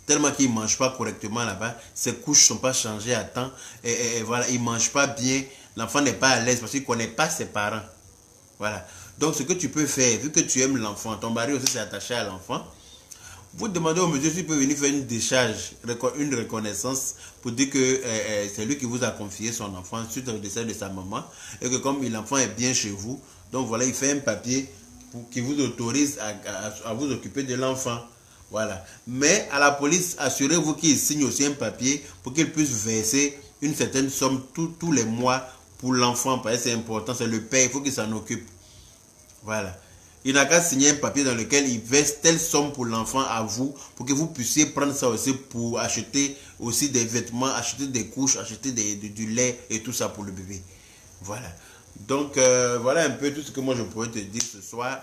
Tellement qu'il ne mange pas correctement là-bas, ses couches ne sont pas changées à temps. Et voilà, il ne mange pas bien. L'enfant n'est pas à l'aise parce qu'il ne connaît pas ses parents. Voilà. Donc ce que tu peux faire, vu que tu aimes l'enfant, ton mari aussi s'est attaché à l'enfant, vous demandez au monsieur s'il peut venir faire une décharge, une reconnaissance pour dire que c'est lui qui vous a confié son enfant suite au décès de sa maman. Et que comme l'enfant est bien chez vous, donc voilà, il fait un papier qui vous autorise à vous occuper de l'enfant. Voilà. Mais à la police, assurez-vous qu'il signe aussi un papier pour qu'il puisse verser une certaine somme tous les mois pour l'enfant. Parce que c'est important, c'est le père, il faut qu'il s'en occupe. Voilà. Il n'a qu'à signer un papier dans lequel il verse telle somme pour l'enfant à vous, pour que vous puissiez prendre ça aussi pour acheter aussi des vêtements, acheter des couches, acheter du lait et tout ça pour le bébé. Voilà. Donc, voilà un peu tout ce que moi je pourrais te dire ce soir.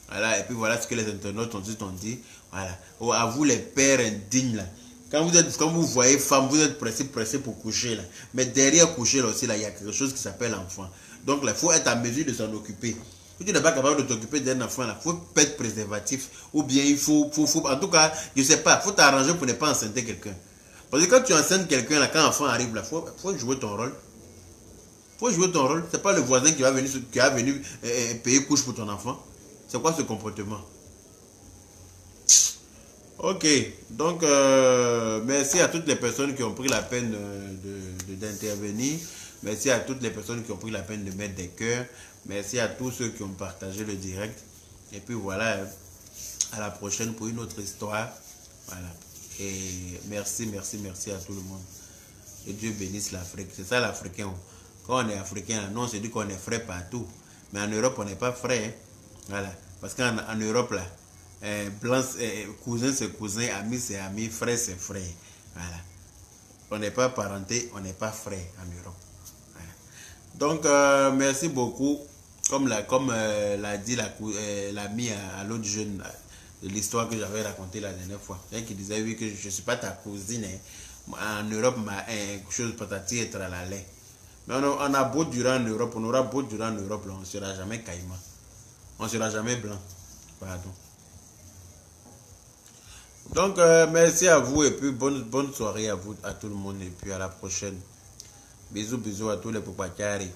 Voilà, et puis voilà ce que les internautes ont dit. Voilà. Oh, à vous les pères indignes là. Quand vous voyez femme, vous êtes pressé pour coucher là. Mais derrière coucher là aussi, là, il y a quelque chose qui s'appelle enfant. Donc là, il faut être à mesure de s'en occuper. Si tu n'es pas capable de t'occuper d'un enfant là, il faut être préservatif. Ou bien il faut, en tout cas, je ne sais pas, il faut t'arranger pour ne pas enceinter quelqu'un. Parce que quand tu enseignes quelqu'un, là, quand l'enfant arrive là, faut jouer ton rôle. Faut jouer ton rôle. C'est pas le voisin qui va venir payer couche pour ton enfant. C'est quoi ce comportement? Ok, donc merci à toutes les personnes qui ont pris la peine d'intervenir. Merci à toutes les personnes qui ont pris la peine de mettre des cœurs. Merci à tous ceux qui ont partagé le direct. Et puis voilà, à la prochaine pour une autre histoire. Voilà. Et merci à tout le monde. Que Dieu bénisse l'Afrique. C'est ça l'Africain. Quand on est Africain, nous on se dit qu'on est frère partout. Mais en Europe, on n'est pas frère. Voilà. Parce qu'en Europe, là, blanc, cousin c'est cousin, ami c'est ami, frère c'est frère. Voilà. On n'est pas parenté, on n'est pas frère en Europe. Voilà. Donc, merci beaucoup. Comme l'a dit l'ami à l'autre jeune, de l'histoire que j'avais racontée la dernière fois. Qui disait, oui, que je ne suis pas ta cousine. En Europe, chose patati et tralala. Mais on a beau durer en Europe, on aura beau durer en Europe, là, on ne sera jamais caïman. On ne sera jamais blanc. Pardon. Donc, merci à vous et puis bonne soirée à vous, à tout le monde et puis à la prochaine. Bisous à tous les popacari.